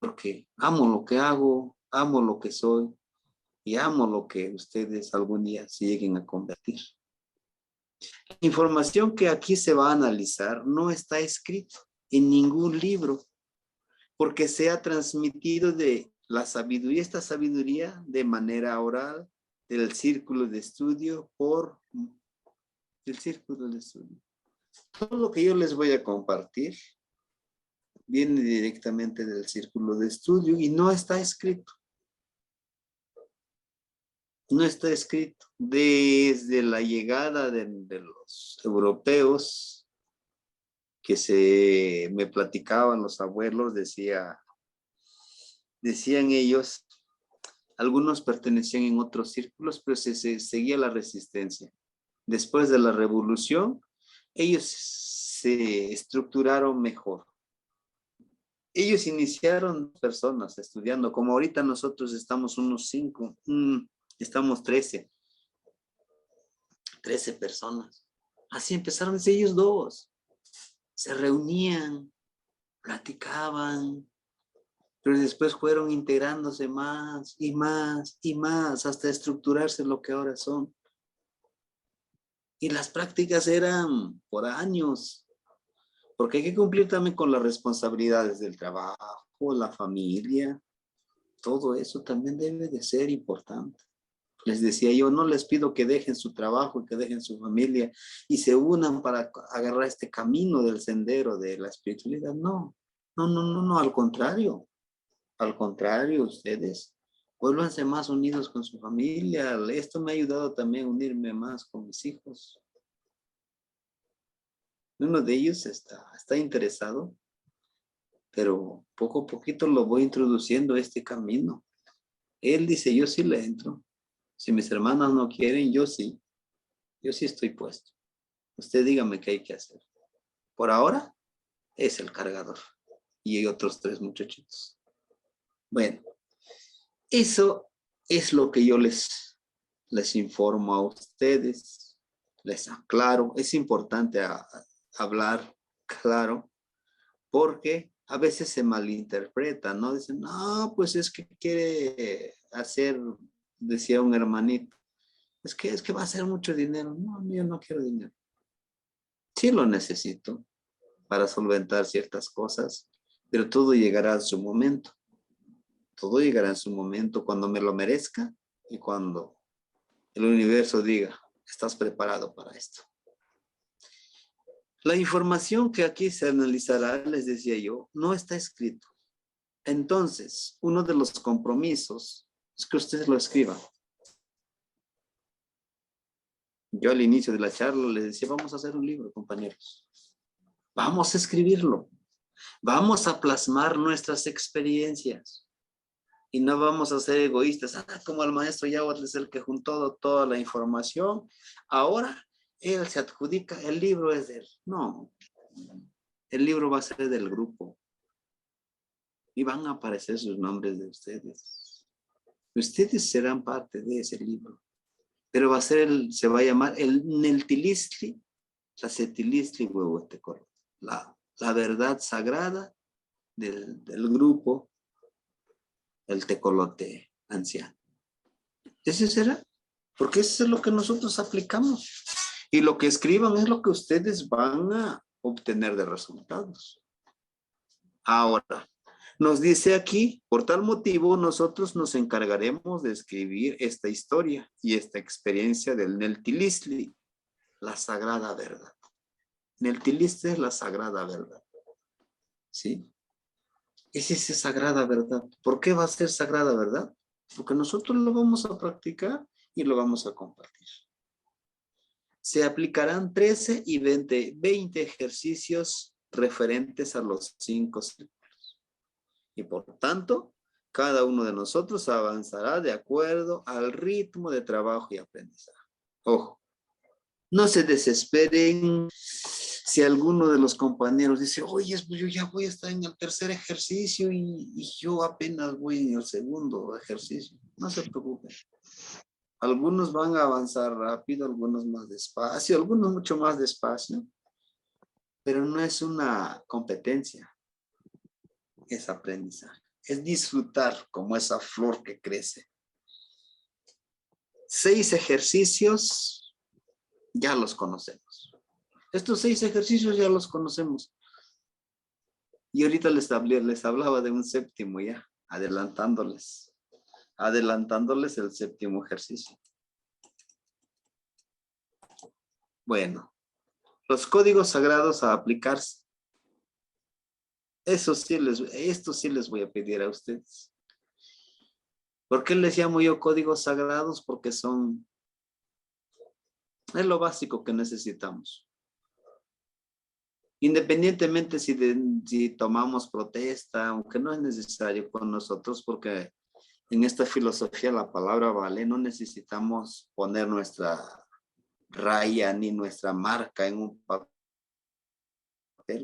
Porque amo lo que hago, amo lo que soy y amo lo que ustedes algún día se lleguen a convertir. La información que aquí se va a analizar no está escrito en ningún libro, porque se ha transmitido de la sabiduría, esta sabiduría de manera oral, del círculo de estudio el círculo de estudio. Todo lo que yo les voy a compartir viene directamente del círculo de estudio y no está escrito. No está escrito. Desde la llegada de los europeos, que me platicaban los abuelos, decían ellos, algunos pertenecían en otros círculos, pero se seguía la resistencia. Después de la revolución, ellos se estructuraron mejor. Ellos iniciaron personas estudiando, como ahorita nosotros estamos unos 5, estamos 13 personas. Así empezaron desde ellos 2. Se reunían, platicaban, pero después fueron integrándose más y más y más hasta estructurarse lo que ahora son. Y las prácticas eran por años, porque hay que cumplir también con las responsabilidades del trabajo, la familia, todo eso también debe de ser importante. Les decía yo, no les pido que dejen su trabajo y que dejen su familia y se unan para agarrar este camino del sendero de la espiritualidad. No, no, no, no, no, al contrario. Al contrario, ustedes vuélvanse más unidos con su familia. Esto me ha ayudado también a unirme más con mis hijos. Uno de ellos está interesado, pero poco a poquito lo voy introduciendo a este camino. Él dice, yo sí le entro. Si mis hermanas no quieren, yo sí estoy puesto. Usted dígame qué hay que hacer. Por ahora es el cargador y hay otros 3 muchachitos. Bueno, eso es lo que yo les informo a ustedes, les aclaro. Es importante hablar claro porque a veces se malinterpreta, ¿no? Dicen, no, pues es que quiere hacer, decía un hermanito, es que va a ser mucho dinero. No, yo no quiero dinero. Sí lo necesito para solventar ciertas cosas, pero todo llegará a su momento. Todo llegará en su momento cuando me lo merezca y cuando el universo diga, estás preparado para esto. La información que aquí se analizará, les decía yo, no está escrito. Entonces, uno de los compromisos es que ustedes lo escriban. Yo al inicio de la charla les decía, vamos a hacer un libro, compañeros. Vamos a escribirlo. Vamos a plasmar nuestras experiencias. Y no vamos a ser egoístas. Como el maestro Yawat es el que juntó toda la información, ahora él se adjudica, el libro es de él. No, el libro va a ser del grupo. Y van a aparecer sus nombres de ustedes. Ustedes serán parte de ese libro. Pero va a ser, se va a llamar el Neltilistli, la Cetilistli Huehuetecorro. La verdad sagrada del grupo, el tecolote anciano. Ese será, porque eso es lo que nosotros aplicamos. Y lo que escriban es lo que ustedes van a obtener de resultados. Ahora, nos dice aquí, por tal motivo, nosotros nos encargaremos de escribir esta historia y esta experiencia del Neltilistli, la sagrada verdad. Neltilistli es la sagrada verdad. ¿Sí? Es esa sagrada verdad. ¿Por qué va a ser sagrada verdad? Porque nosotros lo vamos a practicar y lo vamos a compartir. Se aplicarán 13 y 20 ejercicios referentes a los 5 círculos. Y por tanto, cada uno de nosotros avanzará de acuerdo al ritmo de trabajo y aprendizaje. Ojo, no se desesperen si alguno de los compañeros dice, oye, pues yo ya voy a estar en el 3er ejercicio y yo apenas voy en el 2.º ejercicio. No se preocupen. Algunos van a avanzar rápido, algunos más despacio, algunos mucho más despacio, pero no es una competencia, es aprendizaje, es disfrutar como esa flor que crece. 6 ejercicios ya los conocemos. Estos 6 ejercicios ya los conocemos. Y ahorita les hablaba de un 7º ya, adelantándoles el 7º ejercicio. Bueno, los códigos sagrados a aplicarse. Esto sí les voy a pedir a ustedes. ¿Por qué les llamo yo códigos sagrados? Porque es lo básico que necesitamos. Independientemente si tomamos protesta, aunque no es necesario con nosotros, porque en esta filosofía la palabra vale, no necesitamos poner nuestra raya ni nuestra marca en un papel,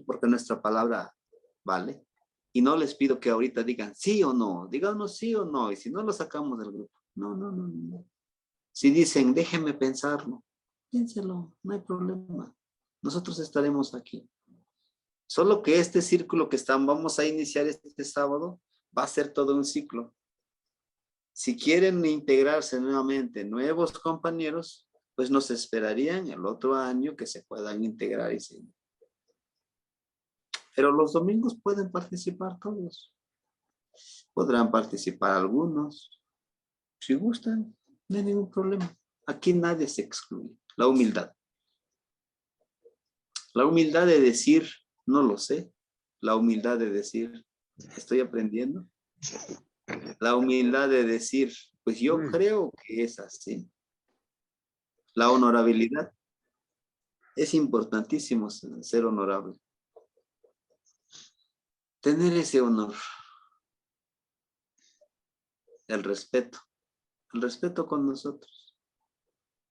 porque nuestra palabra vale. Y no les pido que ahorita digan sí o no, díganos sí o no, y si no lo sacamos del grupo. No, no, no, no. Si dicen, déjenme pensarlo, piénselo, no hay problema. Nosotros estaremos aquí. Solo que este círculo que vamos a iniciar este sábado, va a ser todo un ciclo. Si quieren integrarse nuevamente nuevos compañeros, pues nos esperarían el otro año que se puedan integrar y seguir. Pero los domingos pueden participar todos. Podrán participar algunos, si gustan. No hay ningún problema. Aquí nadie se excluye. La humildad. La humildad de decir, no lo sé. La humildad de decir, estoy aprendiendo. La humildad de decir, pues yo creo que es así. La honorabilidad. Es importantísimo ser honorable. Tener ese honor. El respeto. El respeto con nosotros.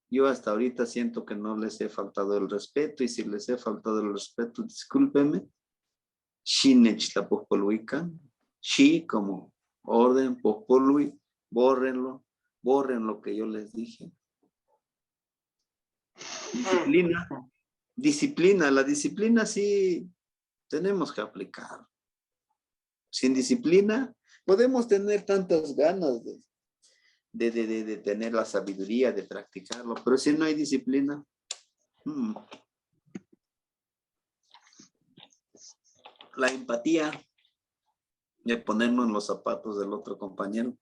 Yo hasta ahorita siento que no les he faltado el respeto, y si les he faltado el respeto, discúlpenme. Shinech la popoluican. Shi como orden, popolui, bórrenlo, borren lo que yo les dije. Disciplina, disciplina, la disciplina sí tenemos que aplicar. Sin disciplina podemos tener tantas ganas de tener la sabiduría, de practicarlo, pero si no hay disciplina, la empatía, de ponernos en los zapatos del otro compañero,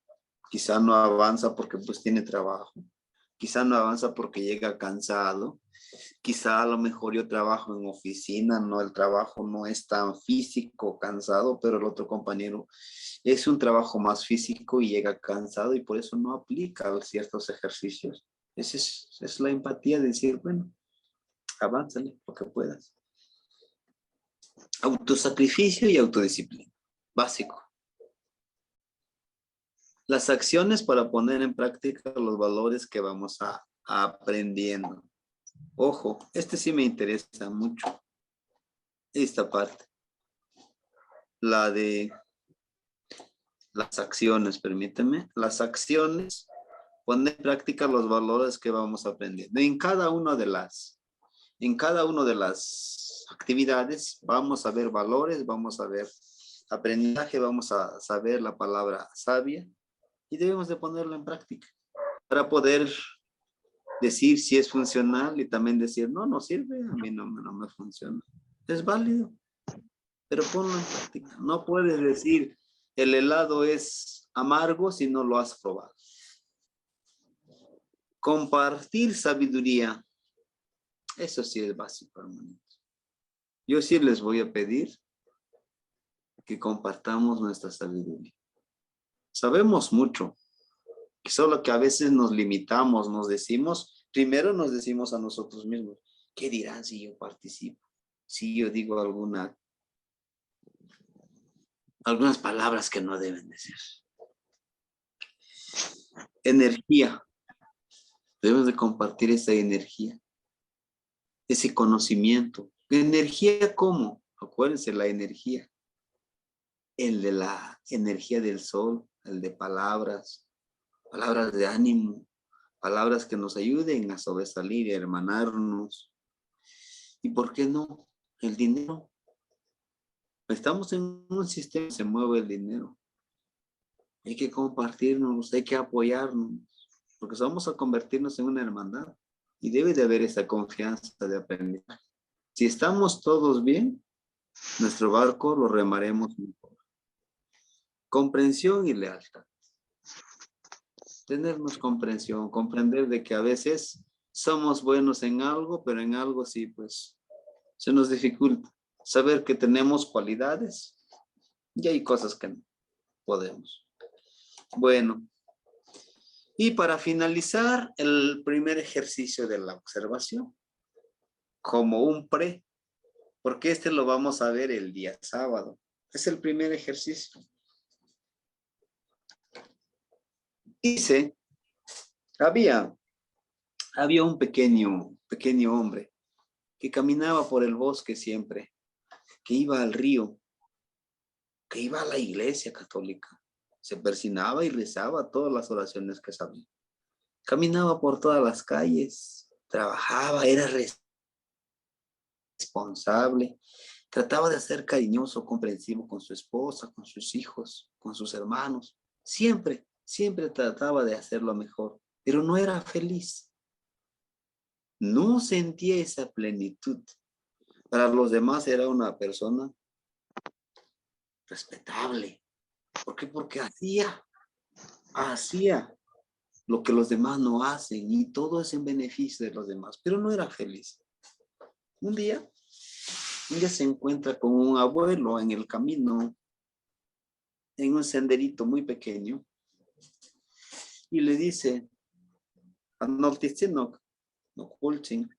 quizá no avanza porque pues tiene trabajo, quizá no avanza porque llega cansado, quizá a lo mejor yo trabajo en oficina, no, el trabajo no es tan físico, cansado, pero el otro compañero es un trabajo más físico y llega cansado y por eso no aplica ciertos ejercicios. Esa es la empatía de decir, bueno, avánzale lo que puedas. Autosacrificio y autodisciplina, básico. Las acciones para poner en práctica los valores que vamos aprendiendo. Ojo, este sí me interesa mucho. Esta parte. La de las acciones, permíteme. Las acciones, poner en práctica los valores que vamos aprendiendo. En cada una de las actividades vamos a ver valores, vamos a ver aprendizaje, vamos a saber la palabra sabia y debemos de ponerlo en práctica para poder decir si es funcional y también decir, no, no sirve, a mí no me funciona. Es válido, pero ponlo en práctica. No puedes decir, el helado es amargo si no lo has probado. Compartir sabiduría. Eso sí es básico, hermanitos. Yo sí les voy a pedir que compartamos nuestra sabiduría. Sabemos mucho, solo que a veces nos limitamos, primero nos decimos a nosotros mismos, ¿qué dirán si yo participo? Si yo digo algunas palabras que no deben de ser. Energía. Debemos de compartir esa energía, ese conocimiento. ¿Energía cómo? Acuérdense, la energía. El de la energía del sol, el de palabras de ánimo, palabras que nos ayuden a sobresalir y a hermanarnos. ¿Y por qué no? El dinero. Estamos en un sistema, se mueve el dinero. Hay que compartirnos, hay que apoyarnos, porque vamos a convertirnos en una hermandad. Y debe de haber esa confianza de aprendizaje. Si estamos todos bien, nuestro barco lo remaremos mejor. Comprensión y lealtad. Tenernos comprensión, comprender de que a veces somos buenos en algo, pero en algo sí, pues, se nos dificulta. Saber que tenemos cualidades y hay cosas que no podemos. Bueno, y para finalizar, el primer ejercicio de la observación, como un pre, porque este lo vamos a ver el día sábado. Es el primer ejercicio. Dice, había un pequeño hombre que caminaba por el bosque siempre, que iba al río, que iba a la iglesia católica, se persinaba y rezaba todas las oraciones que sabía. Caminaba por todas las calles, trabajaba, era responsable, trataba de ser cariñoso, comprensivo con su esposa, con sus hijos, con sus hermanos. Siempre trataba de hacerlo mejor, pero no era feliz. No sentía esa plenitud. Para los demás era una persona respetable. ¿Por qué? Porque hacía. lo que los demás no hacen y todo es en beneficio de los demás, pero no era feliz. Un día se encuentra con un abuelo en el camino, en un senderito muy pequeño, y le dice, "Anoltizinok, no kulchin".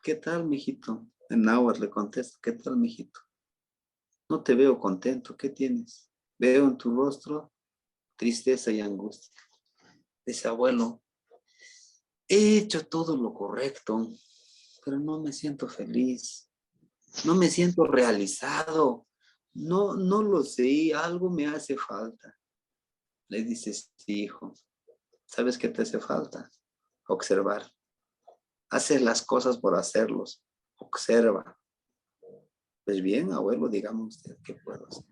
¿Qué tal, mijito? En náhuatl le contesta, ¿qué tal, mijito? No te veo contento, ¿qué tienes? Veo en tu rostro tristeza y angustia. Dice, abuelo, he hecho todo lo correcto, pero no me siento feliz, no me siento realizado, no lo sé, algo me hace falta. Le dice, sí, hijo, ¿sabes qué te hace falta? Observar. Haces las cosas por hacerlos. Observa. Pues bien, abuelo, digamos usted, ¿qué puedo hacer?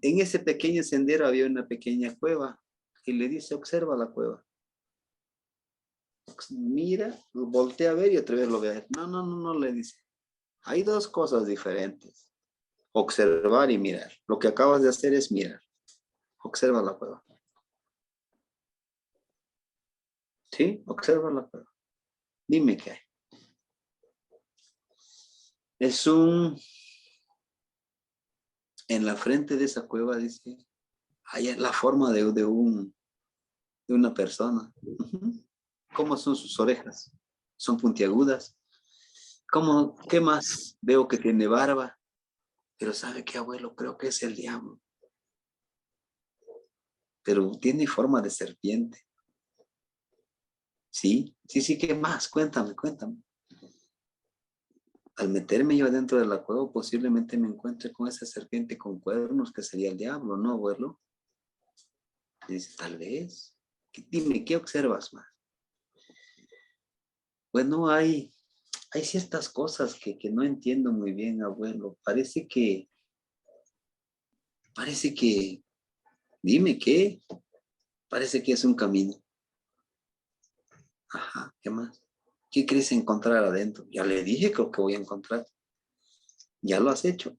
En ese pequeño sendero había una pequeña cueva y le dice, observa la cueva. Mira, voltea a ver y otra vez lo ve a ver. No, le dice. Hay dos cosas diferentes. Observar y mirar. Lo que acabas de hacer es mirar. Observa la cueva. ¿Sí? Observa la cueva. Dime qué hay. Es en la frente de esa cueva, dice, hay la forma de una persona. ¿Cómo son sus orejas? Son puntiagudas. ¿Qué más? Veo que tiene barba. Pero ¿sabe qué, abuelo? Creo que es el diablo. Pero tiene forma de serpiente. Sí, ¿qué más? Cuéntame. Al meterme yo adentro de la cueva, posiblemente me encuentre con esa serpiente con cuernos que sería el diablo, ¿no, abuelo? Y dice, tal vez. Dime, ¿qué observas más? Bueno, hay ciertas cosas que no entiendo muy bien, abuelo. Dime qué. Parece que es un camino. Ajá, ¿qué más? ¿Qué crees encontrar adentro? Ya le dije lo que voy a encontrar. ¿Ya lo has hecho?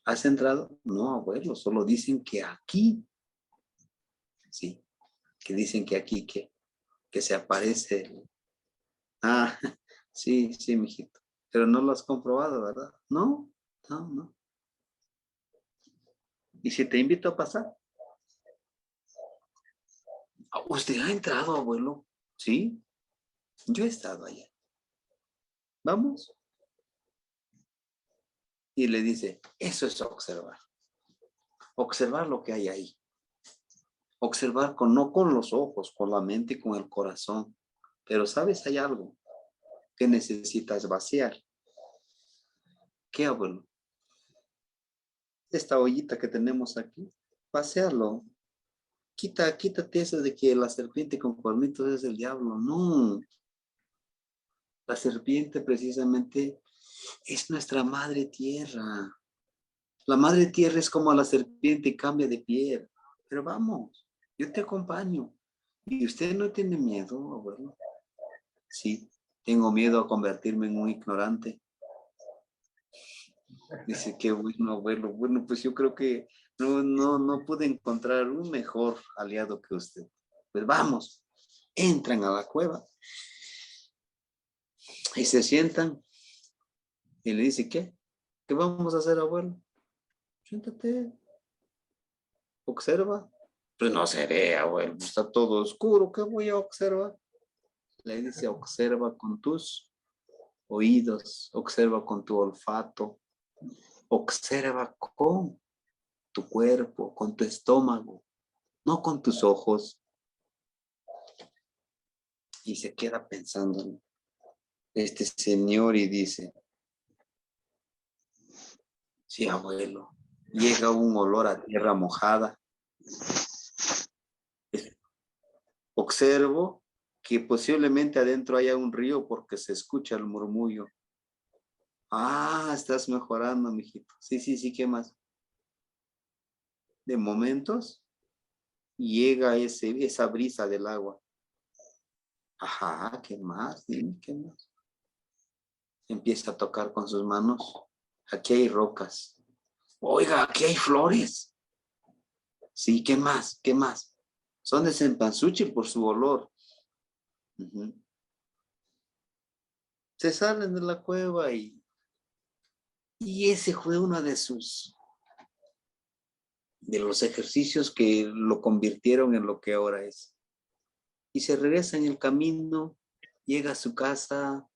¿Has entrado? No, abuelo, solo dicen que aquí. Sí, que dicen que aquí, que se aparece. Ah, sí, mijito. Pero no lo has comprobado, ¿verdad? No. ¿Y si te invito a pasar? ¿Usted ha entrado, abuelo? Sí, yo he estado allá. ¿Vamos? Y le dice, eso es observar. Observar lo que hay ahí. Observar no con los ojos, con la mente y con el corazón. Pero ¿sabes? Hay algo que necesitas vaciar. ¿Qué, abuelo? Esta ollita que tenemos aquí, vaciarlo. Quítate eso de que la serpiente con cuernitos es el diablo. No, la serpiente precisamente es nuestra madre tierra. La madre tierra es como la serpiente, cambia de piel. Pero vamos, yo te acompaño. ¿Y usted no tiene miedo, abuelo? Sí, tengo miedo a convertirme en un ignorante. Dice, qué bueno, abuelo. Bueno, pues yo creo que no pude encontrar un mejor aliado que usted. Pues vamos, entran a la cueva y se sientan y le dice, ¿Qué vamos a hacer, abuelo? Siéntate, observa. Pues no se ve, abuelo, está todo oscuro, ¿qué voy a observar? Le dice, observa con tus oídos, observa con tu olfato, observa con tu cuerpo, con tu estómago, no con tus ojos. Y se queda pensando este señor y dice, sí, abuelo, llega un olor a tierra mojada. Observo que posiblemente adentro haya un río porque se escucha el murmullo. Ah, estás mejorando, mijito. Sí, ¿qué más? De momentos llega esa brisa del agua. Ajá, ¿qué más? Dime, ¿qué más? Empieza a tocar con sus manos. Aquí hay rocas. Oiga, aquí hay flores. Sí, ¿qué más? ¿Qué más? Son de cempasúchil por su olor. Ujú. Se salen de la cueva y ese fue uno de los ejercicios que lo convirtieron en lo que ahora es. Y se regresa en el camino, llega a su casa,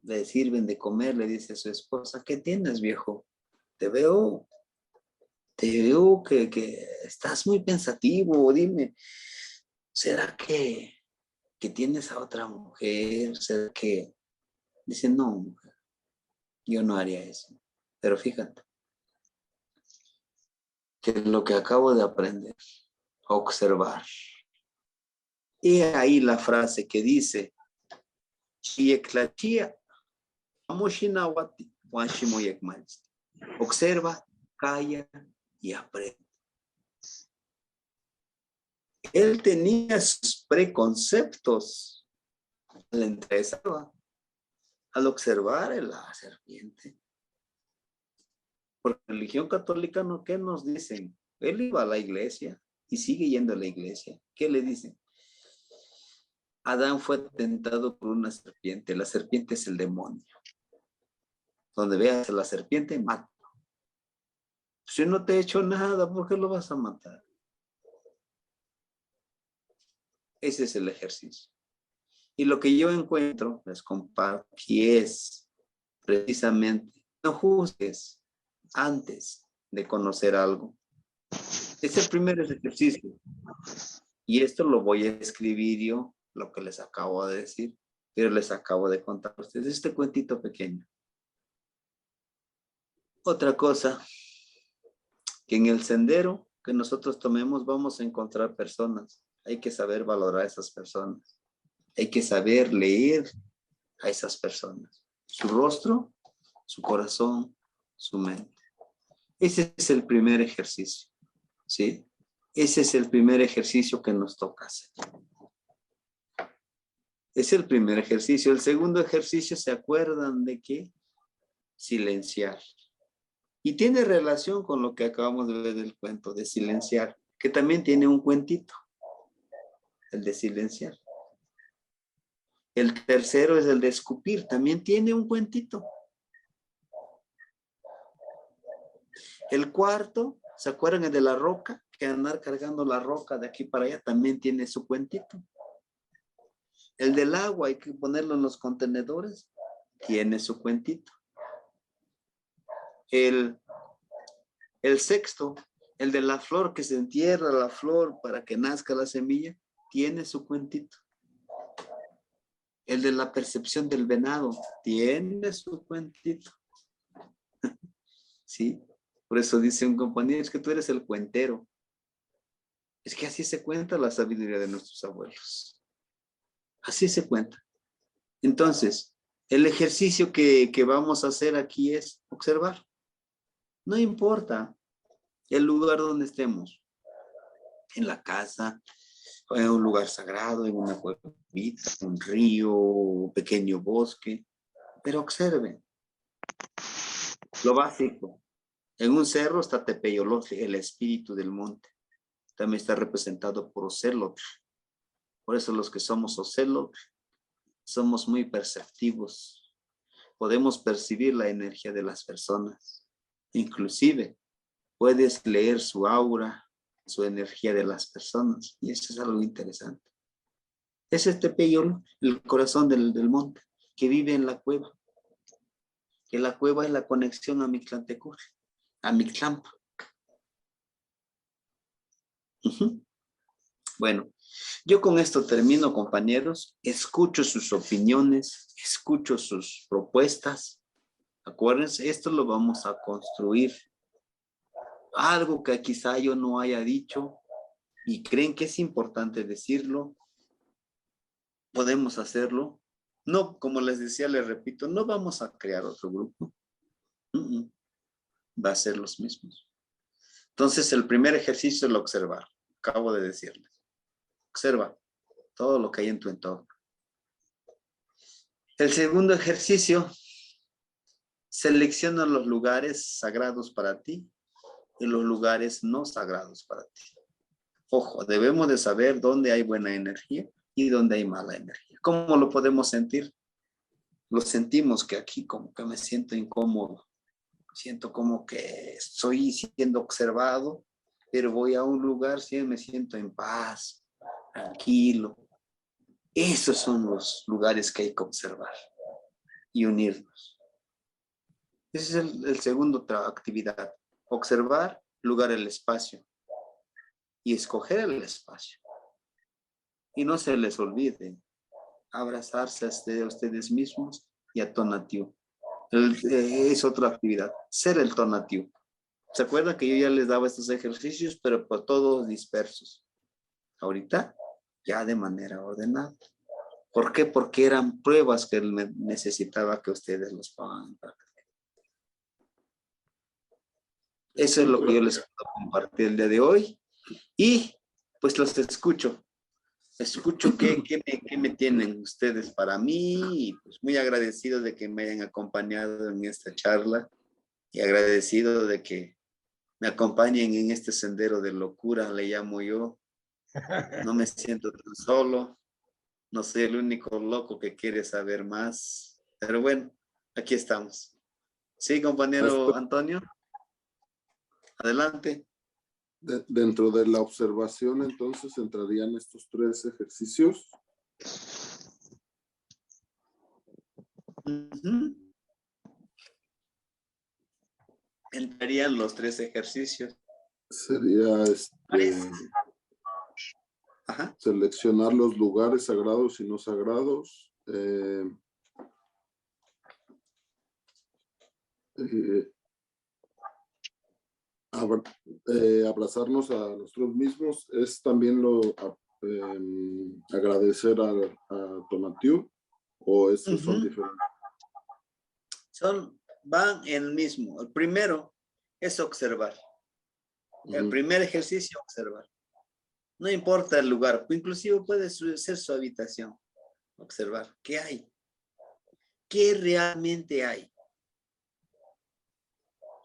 le sirven de comer, le dice a su esposa, ¿qué tienes, viejo? Te veo, te veo que estás muy pensativo, dime, ¿será que tienes a otra mujer? ¿Será que...? Dice, no, mujer, yo no haría eso. Pero fíjate, que es lo que acabo de aprender, observar. Y ahí la frase que dice, observa, calla y aprende. Él tenía sus preconceptos al entrar, al observar a la serpiente. Por religión católica, ¿no? ¿Qué nos dicen? Él iba a la iglesia y sigue yendo a la iglesia. ¿Qué le dicen? Adán fue tentado por una serpiente. La serpiente es el demonio. Donde veas a la serpiente, mata. Si no te he hecho nada, ¿por qué lo vas a matar? Ese es el ejercicio. Y lo que yo encuentro, les comparto, que es precisamente, no juzgues antes de conocer algo. Es el primer ejercicio. Y esto lo voy a escribir yo, lo que les acabo de decir, pero les acabo de contar a ustedes este cuentito pequeño. Otra cosa, que en el sendero que nosotros tomemos vamos a encontrar personas. Hay que saber valorar a esas personas. Hay que saber leer a esas personas. Su rostro, su corazón, su mente. Ese es el primer ejercicio, ¿sí? Ese es el primer ejercicio que nos toca hacer. Es el primer ejercicio. El segundo ejercicio, ¿se acuerdan de qué? Silenciar. Y tiene relación con lo que acabamos de ver del cuento, de silenciar, que también tiene un cuentito, el de silenciar. El tercero es el de escupir, también tiene un cuentito. El cuarto, ¿se acuerdan el de la roca? Que andar cargando la roca de aquí para allá también tiene su cuentito. El del agua, hay que ponerlo en los contenedores, tiene su cuentito. El sexto, el de la flor, que se entierra la flor para que nazca la semilla, tiene su cuentito. El de la percepción del venado, tiene su cuentito. ¿Sí? Por eso dice un compañero, es que tú eres el cuentero. Es que así se cuenta la sabiduría de nuestros abuelos. Así se cuenta. Entonces, el ejercicio que vamos a hacer aquí es observar. No importa el lugar donde estemos, en la casa, en un lugar sagrado, en una cuevita, un río, un pequeño bosque, pero observen lo básico. En un cerro está Tepeyolotl, el espíritu del monte. También está representado por Ocelotl. Por eso los que somos Ocelotl somos muy perceptivos. Podemos percibir la energía de las personas. Inclusive puedes leer su aura, su energía de las personas. Y eso es algo interesante. Es este Tepeyolotl, el corazón del monte, que vive en la cueva. Que la cueva es la conexión a Mictlantecutl, a Mictlampa. Bueno, yo con esto termino, compañeros. Escucho sus opiniones, escucho sus propuestas. Acuérdense, esto lo vamos a construir. Algo que quizá yo no haya dicho y creen que es importante decirlo, podemos hacerlo. No, como les decía, les repito, no vamos a crear otro grupo. Va a ser los mismos. Entonces, el primer ejercicio es el observar. Acabo de decirles. Observa todo lo que hay en tu entorno. El segundo ejercicio, selecciona los lugares sagrados para ti y los lugares no sagrados para ti. Ojo, debemos de saber dónde hay buena energía y dónde hay mala energía. ¿Cómo lo podemos sentir? Lo sentimos que aquí como que me siento incómodo. Siento como que estoy siendo observado, pero voy a un lugar, sí me siento en paz, tranquilo. Esos son los lugares que hay que observar y unirnos. Ese es el segundo actividad. Observar, lugar, el espacio y escoger el espacio. Y no se les olvide abrazarse a ustedes mismos y a Tonatiuh. Es otra actividad, ser el Tonatiuh. ¿Se acuerdan que yo ya les daba estos ejercicios, pero por todos dispersos? Ahorita ya de manera ordenada. ¿Por qué? Porque eran pruebas que necesitaba que ustedes los pongan en práctica. Eso es lo que yo les puedo compartir el día de hoy. Y pues los escucho. Escucho qué me tienen ustedes para mí. Y pues muy agradecido de que me hayan acompañado en esta charla. Y agradecido de que me acompañen en este sendero de locura, le llamo yo. No me siento tan solo. No soy el único loco que quiere saber más. Pero bueno, aquí estamos. Sí, compañero Antonio. Adelante. Dentro de la observación, entonces, entrarían estos 3 ejercicios. Entrarían los 3 ejercicios. Sería Ajá. Seleccionar los lugares sagrados y no sagrados. Abrazarnos a nosotros mismos es también agradecer a Tonatiuh, o esos son diferentes. Van en el mismo. El primero es observar. El primer ejercicio, observar. No importa el lugar, inclusive puede ser su habitación. Observar qué hay, qué realmente hay.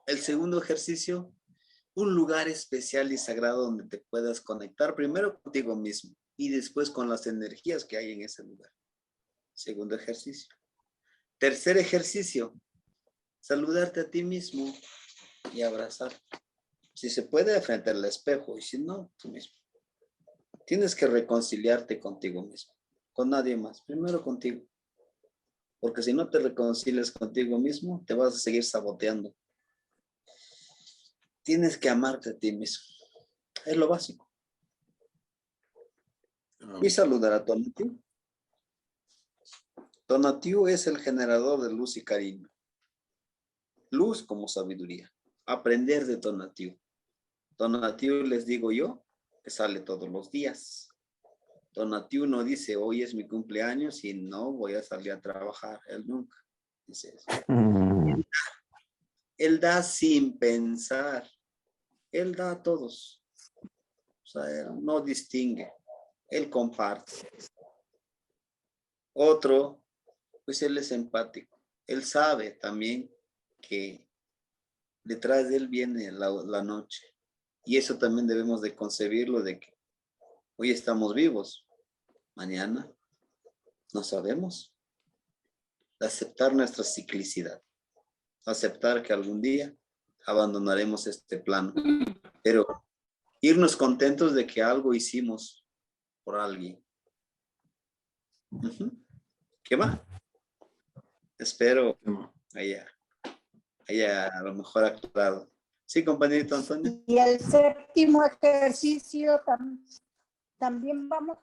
El segundo ejercicio, un lugar especial y sagrado donde te puedas conectar primero contigo mismo y después con las energías que hay en ese lugar. Segundo ejercicio. Tercer ejercicio, saludarte a ti mismo y abrazar. Si se puede, frente al espejo, y si no, tú mismo. Tienes que reconciliarte contigo mismo, con nadie más, primero contigo. Porque si no te reconcilias contigo mismo, te vas a seguir saboteando. Tienes que amarte a ti mismo. Es lo básico. Y saludar a Tonatiuh. Tonatiuh es el generador de luz y cariño. Luz como sabiduría. Aprender de Tonatiuh. Tonatiuh, les digo yo, que sale todos los días. Tonatiuh no dice, hoy es mi cumpleaños y no voy a salir a trabajar. Él nunca dice eso. Él da sin pensar. Él da a todos. O sea, él no distingue. Él comparte. Otro, pues él es empático. Él sabe también que detrás de él viene la noche. Y eso también debemos de concebirlo de que hoy estamos vivos. Mañana no sabemos. Aceptar nuestra ciclicidad. Aceptar que algún día abandonaremos este plano. Pero irnos contentos de que algo hicimos por alguien. ¿Qué más? Espero haya a lo mejor actuado. Sí, compañerito Antonio. Y el séptimo ejercicio también vamos.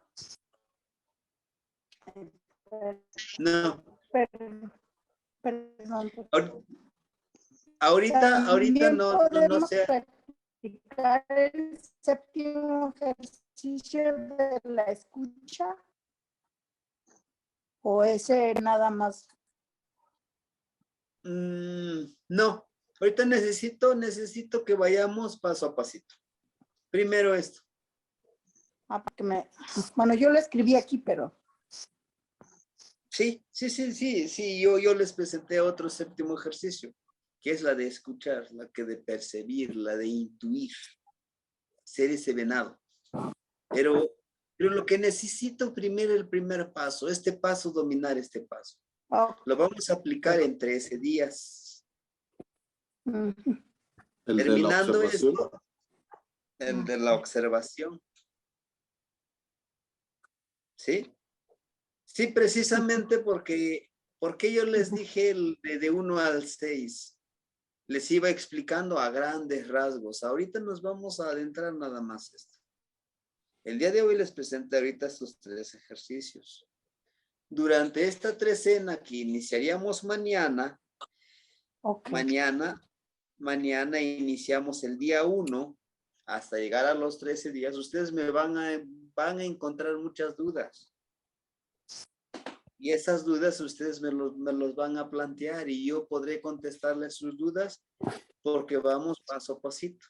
No. Perdón. Ahorita no sé. Practicar el séptimo ejercicio de la escucha, o ese nada más. No, ahorita necesito que vayamos paso a pasito. Primero esto. Bueno, yo lo escribí aquí, pero. Sí, yo les presenté otro séptimo ejercicio, que es la de escuchar, la que de percibir, la de intuir, ser ese venado. Pero lo que necesito primero, el primer paso, este paso, dominar este paso. Ok. Lo vamos a aplicar en 13 días. Ujú. El de la Terminando observación. esto, el de la observación. ¿Sí? Sí, precisamente porque yo les dije de 1 al 6. Les iba explicando a grandes rasgos. Ahorita nos vamos a adentrar nada más esto. El día de hoy les presenté ahorita estos 3 ejercicios. Durante esta trecena que iniciaríamos mañana, Ok. mañana iniciamos el día 1 hasta llegar a los 13 días. Ustedes me van a encontrar muchas dudas. Y esas dudas ustedes me los van a plantear y yo podré contestarles sus dudas porque vamos paso a pasito.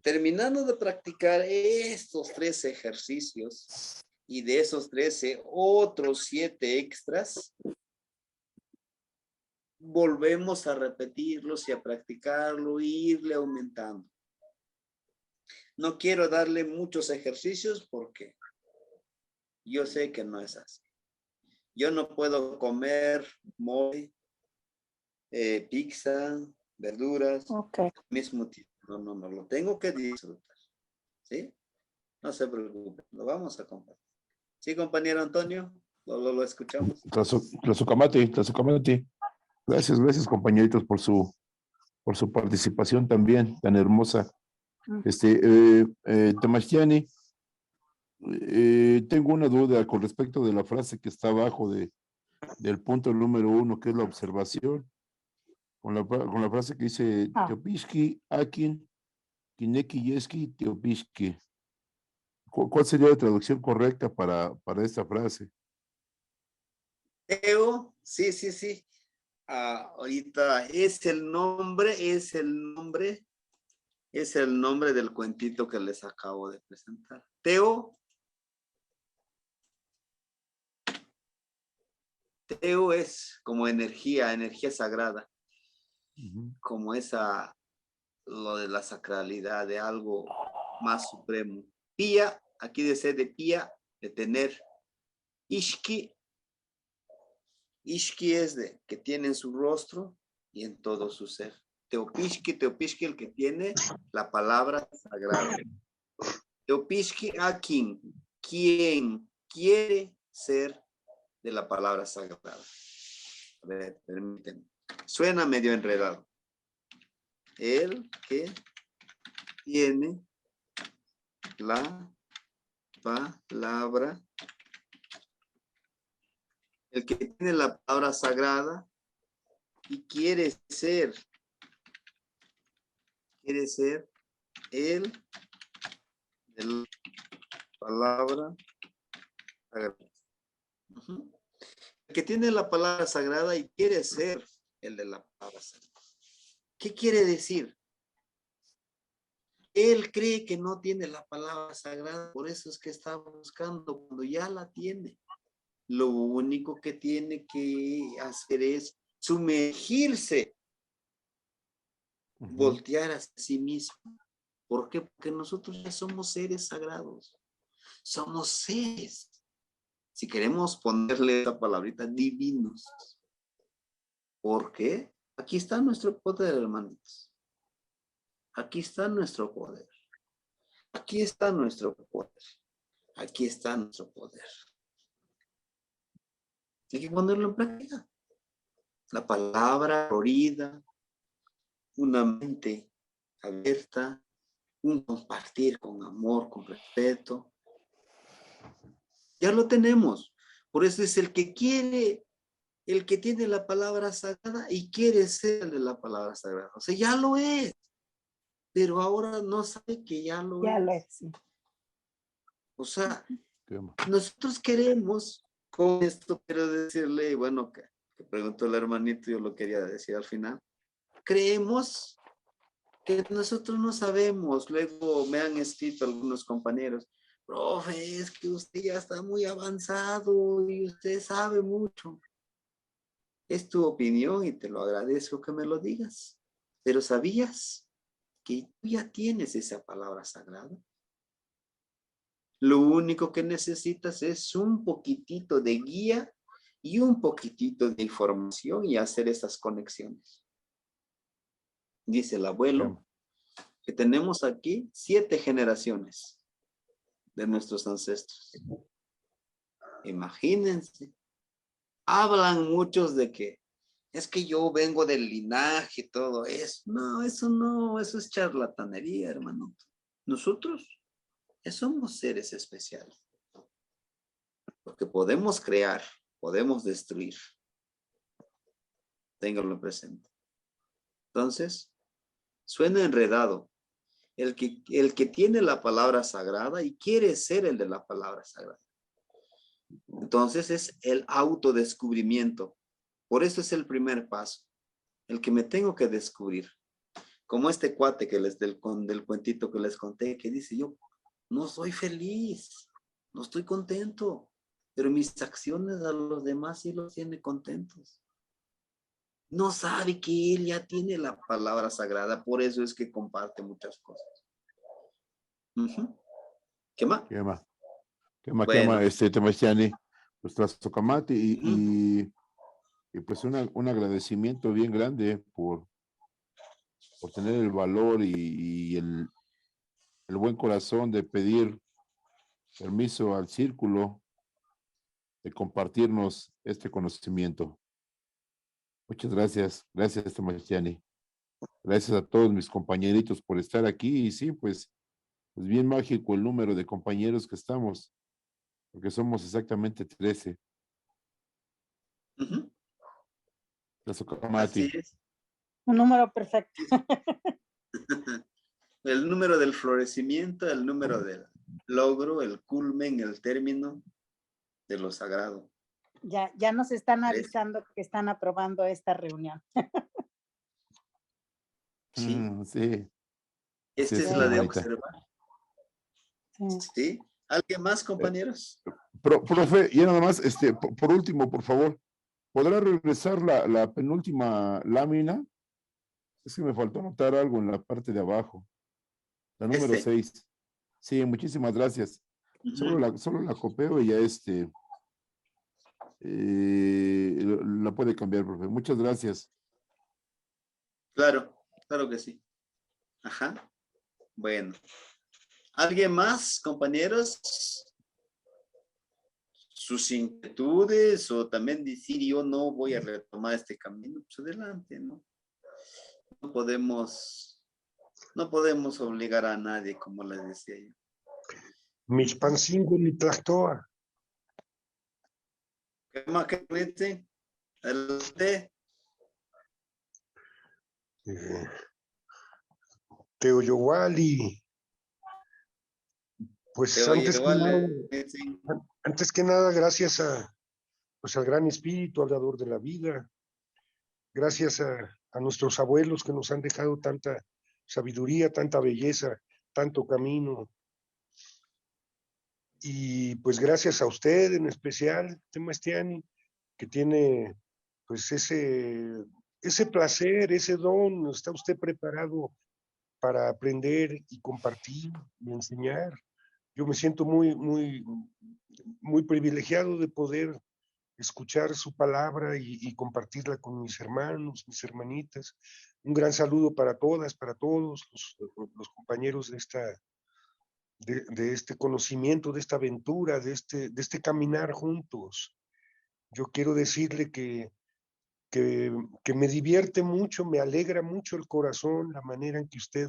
Terminando de practicar estos 13 ejercicios y de esos 13 otros 7 extras, volvemos a repetirlos y a practicarlo e irle aumentando. No quiero darle muchos ejercicios porque yo sé que no es así. Yo no puedo comer mole, pizza, verduras, Ok. al mismo tiempo. No, lo tengo que disfrutar. ¿Sí? No se preocupe, lo vamos a compartir. ¿Sí, compañero Antonio? Lo escuchamos. Tlazocamati. Gracias, compañeritos, por su participación también tan hermosa. Tamastiani, tengo una duda con respecto de la frase que está abajo del punto número 1, que es la observación, con la frase que dice Teopishki, Akin, Kineki Yeski, Teopishki. ¿Cuál sería la traducción correcta para esta frase? Teo, sí. Ahorita es el nombre del cuentito que les acabo de presentar. Teo es como energía sagrada, como lo de la sacralidad de algo más supremo. Pía, aquí dice de pía, de tener. Ishki es de que tiene en su rostro y en todo su ser. Teopishki, el que tiene la palabra sagrada. Teopishki Akin, quien quiere ser de la palabra sagrada. A ver, permítanme. Suena medio enredado. El que tiene la palabra, el que tiene la palabra sagrada y quiere ser el de la palabra sagrada. El que tiene la palabra sagrada y quiere ser el de la palabra sagrada. ¿Qué quiere decir? Él cree que no tiene la palabra sagrada, por eso es que está buscando cuando ya la tiene. Lo único que tiene que hacer es sumergirse, voltear hacia sí mismo. ¿Por qué? Porque nosotros ya somos seres sagrados. Somos seres. Si queremos ponerle esa palabrita, divinos. ¿Por qué? Aquí está nuestro poder, hermanitos. Aquí está nuestro poder. Aquí está nuestro poder. Aquí está nuestro poder. Hay que ponerlo en práctica. La palabra florida, una mente abierta, un compartir con amor, con respeto. Ya lo tenemos. Por eso es el que quiere, el que tiene la palabra sagrada y quiere ser el de la palabra sagrada. O sea, ya lo es. Pero ahora no sabe que ya lo es. Sí. O sea, nosotros queremos, con esto quiero decirle, bueno, que preguntó el hermanito, yo lo quería decir al final. Creemos que nosotros no sabemos. Luego me han escrito algunos compañeros, profe, es que usted ya está muy avanzado y usted sabe mucho. Es tu opinión y te lo agradezco que me lo digas. Pero ¿sabías que tú ya tienes esa palabra sagrada. Lo único que necesitas es un poquitito de guía y un poquitito de información y hacer esas conexiones. Dice el abuelo que tenemos aquí 7 generaciones de nuestros ancestros. Imagínense. Hablan muchos de que es que yo vengo del linaje y todo eso. No, eso es charlatanería, hermano. Nosotros somos seres especiales. Porque podemos crear, podemos destruir. Ténganlo presente. Entonces, suena enredado. El que tiene la palabra sagrada y quiere ser el de la palabra sagrada. Entonces es el autodescubrimiento. Por eso es el primer paso. El que me tengo que descubrir. Como este cuate que del cuentito que les conté, que dice, yo no soy feliz, no estoy contento, pero mis acciones a los demás sí los tiene contentos. No sabe que él ya tiene la palabra sagrada, por eso es que comparte muchas cosas. ¿Qué más? Bueno. Temastiani, pues Tlazocamati y pues un agradecimiento bien grande por tener el valor y el buen corazón de pedir permiso al círculo de compartirnos este conocimiento. Muchas gracias. Gracias, Temastiani. Gracias a todos mis compañeritos por estar aquí. Y sí, pues bien mágico el número de compañeros que estamos, porque somos exactamente 13. Así es. Un número perfecto. El número del florecimiento, el número del logro, el culmen, el término de lo sagrado. Ya nos están avisando que están aprobando esta reunión. Sí. Sí. Esta es la de observar. Sí. ¿Alguien más, compañeros? Profe, y nada más, por último, por favor, ¿podrá regresar la penúltima lámina? Es que me faltó anotar algo en la parte de abajo. La número 6. Sí, muchísimas gracias. Solo la copio y ya la puede cambiar, profe. Muchas gracias. Claro que sí. Ajá. Bueno. ¿Alguien más, compañeros? Sus inquietudes o también decir yo no voy a retomar este camino, pues adelante, ¿no? No podemos obligar a nadie, como les decía yo. Michpancingo ni Tlactoa. ¿Qué más que dice? Adelante. Teoyowali. Pues antes que nada, gracias al Gran Espíritu, al Dador de la vida, gracias a nuestros abuelos que nos han dejado tanta sabiduría, tanta belleza, tanto camino. Y pues gracias a usted en especial, Temastiani, que tiene pues ese placer, ese don. Está usted preparado para aprender y compartir y enseñar. Yo me siento muy, muy, muy privilegiado de poder escuchar su palabra y compartirla con mis hermanos, mis hermanitas. Un gran saludo para todas, para todos los compañeros de este conocimiento, de esta aventura, de este caminar juntos. Yo quiero decirle que me divierte mucho, me alegra mucho el corazón, la manera en que usted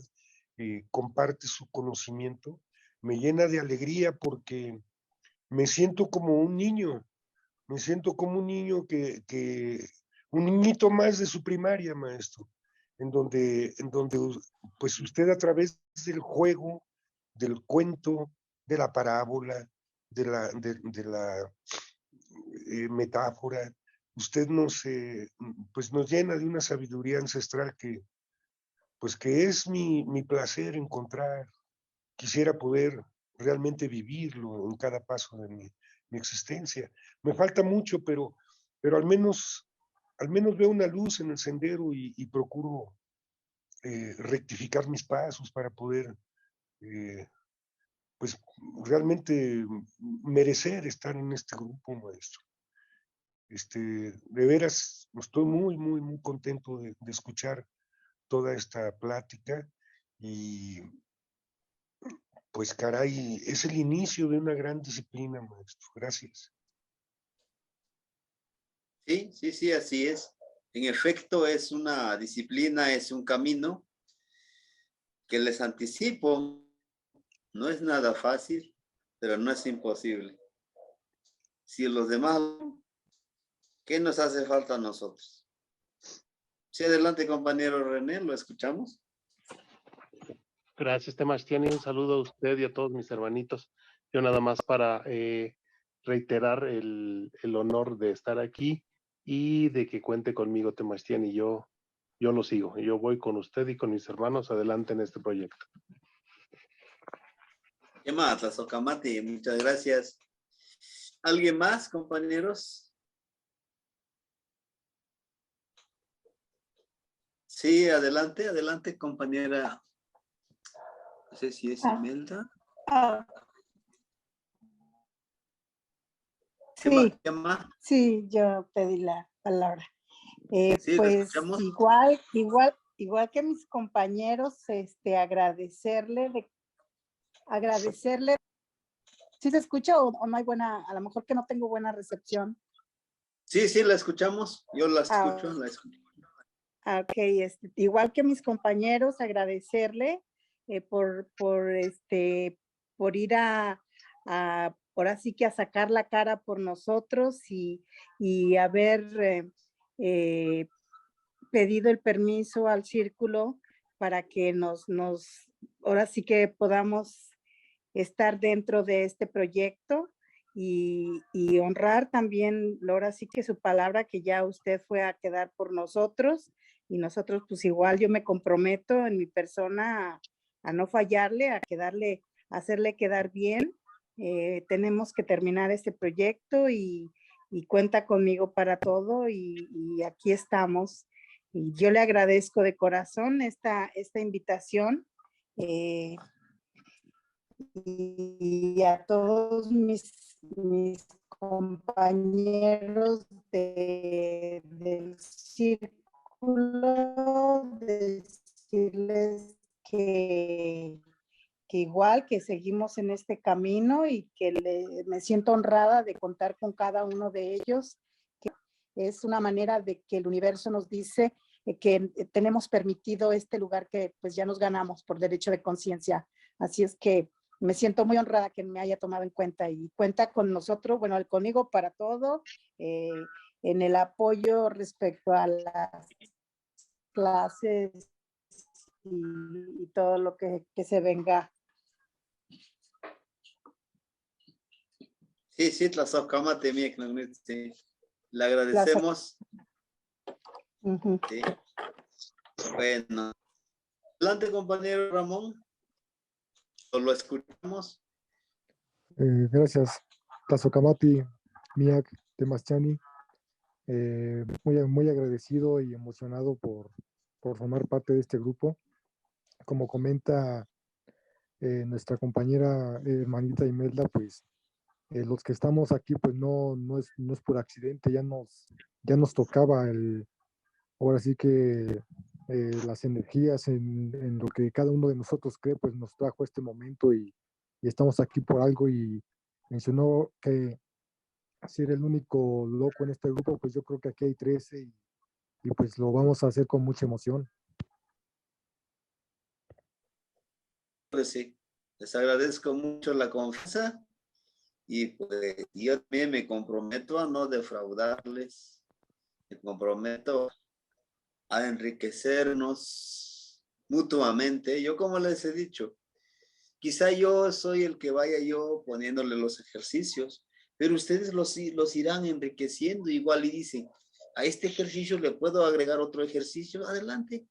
comparte su conocimiento. Me llena de alegría porque me siento como un niño, un niñito más de su primaria, maestro, en donde pues usted a través del juego, del cuento, de la parábola, de la metáfora, usted pues nos llena de una sabiduría ancestral que es mi placer encontrar. Quisiera poder realmente vivirlo en cada paso de mi existencia. Me falta mucho, pero al menos veo una luz en el sendero y procuro rectificar mis pasos para poder pues realmente merecer estar en este grupo, maestro. De veras, estoy muy, muy, muy contento de escuchar toda esta plática y pues caray, es el inicio de una gran disciplina, maestro. Gracias. Sí, sí, sí, así es. En efecto, es una disciplina, es un camino que les anticipo, no es nada fácil, pero no es imposible. Si los demás, ¿qué nos hace falta a nosotros? Sí, adelante, compañero René, lo escuchamos. Gracias, Temastián, y un saludo a usted y a todos mis hermanitos. Yo nada más para reiterar el honor de estar aquí y de que cuente conmigo, Temastián, y yo lo sigo. Yo voy con usted y con mis hermanos adelante en este proyecto. ¿Qué más, Tlazocamati? Muchas gracias. ¿Alguien más, compañeros? Sí, adelante, adelante, compañera. No sé si es Imelda. Sí, ¿Qué más? sí, yo pedí la palabra. Sí, Pues escuchamos. igual que mis compañeros, agradecerle. ¿Sí se escucha o no hay buena, a lo mejor que no tengo buena recepción? Sí, sí, la escuchamos. Yo la escucho, la escucho. Ok, igual que mis compañeros, agradecerle por ir ahora sí que a sacar la cara por nosotros y haber pedido el permiso al círculo para que ahora sí que podamos estar dentro de este proyecto y honrar también, ahora sí que su palabra, que ya usted fue a quedar por nosotros y nosotros pues igual yo me comprometo en mi persona a no fallarle, a hacerle quedar bien. Tenemos que terminar este proyecto y cuenta conmigo para todo y aquí estamos. Y yo le agradezco de corazón esta invitación. Y a todos mis compañeros del círculo, decirles que igual que seguimos en este camino y que me siento honrada de contar con cada uno de ellos, que es una manera de que el universo nos dice que tenemos permitido este lugar que pues ya nos ganamos por derecho de conciencia. Así es que me siento muy honrada que me haya tomado en cuenta y cuenta con nosotros, bueno, conmigo para todo, en el apoyo respecto a las clases y todo lo que se venga. Sí, sí, Tlazocamati, sí. Le agradecemos. Sí. Bueno. Adelante, compañero Ramón. Lo escuchamos. Gracias, Tlazocamati, Miak, Temastiani. Muy agradecido y emocionado por formar parte de este grupo. Como comenta nuestra compañera hermanita Imelda, pues los que estamos aquí, pues no es por accidente, ya nos tocaba ahora sí que las energías en lo que cada uno de nosotros cree, pues nos trajo este momento y estamos aquí por algo. Y mencionó que si era el único loco en este grupo, pues yo creo que aquí hay 13 y pues lo vamos a hacer con mucha emoción. Pues sí, les agradezco mucho la confianza y pues yo también me comprometo a no defraudarles, me comprometo a enriquecernos mutuamente. Yo, como les he dicho, quizá yo soy el que vaya yo poniéndole los ejercicios, pero ustedes los irán enriqueciendo igual y dicen, a este ejercicio le puedo agregar otro ejercicio, adelante.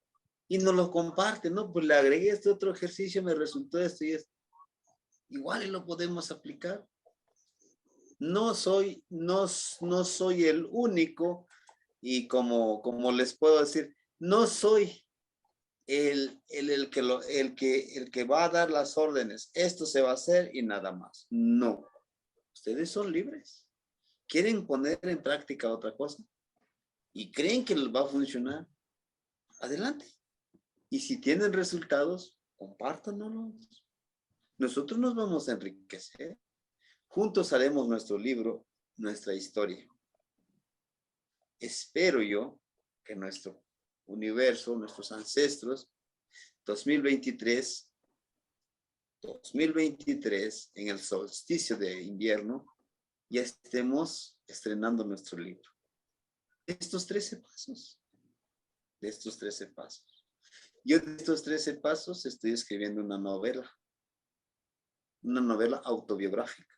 Y nos lo comparten, ¿no? Pues le agregué este otro ejercicio, me resultó esto y esto. Igual y lo podemos aplicar. No soy el único y como les puedo decir, no soy el que va a dar las órdenes, esto se va a hacer y nada más. No, ustedes son libres. ¿Quieren poner en práctica otra cosa? ¿Y creen que les va a funcionar? Adelante. Y si tienen resultados, compártanos. Nosotros nos vamos a enriquecer. Juntos haremos nuestro libro, nuestra historia. Espero yo que nuestro universo, nuestros ancestros, 2023, en el solsticio de invierno, ya estemos estrenando nuestro libro. Estos 13 pasos. De estos 13 pasos. Yo de estos 13 pasos estoy escribiendo una novela autobiográfica.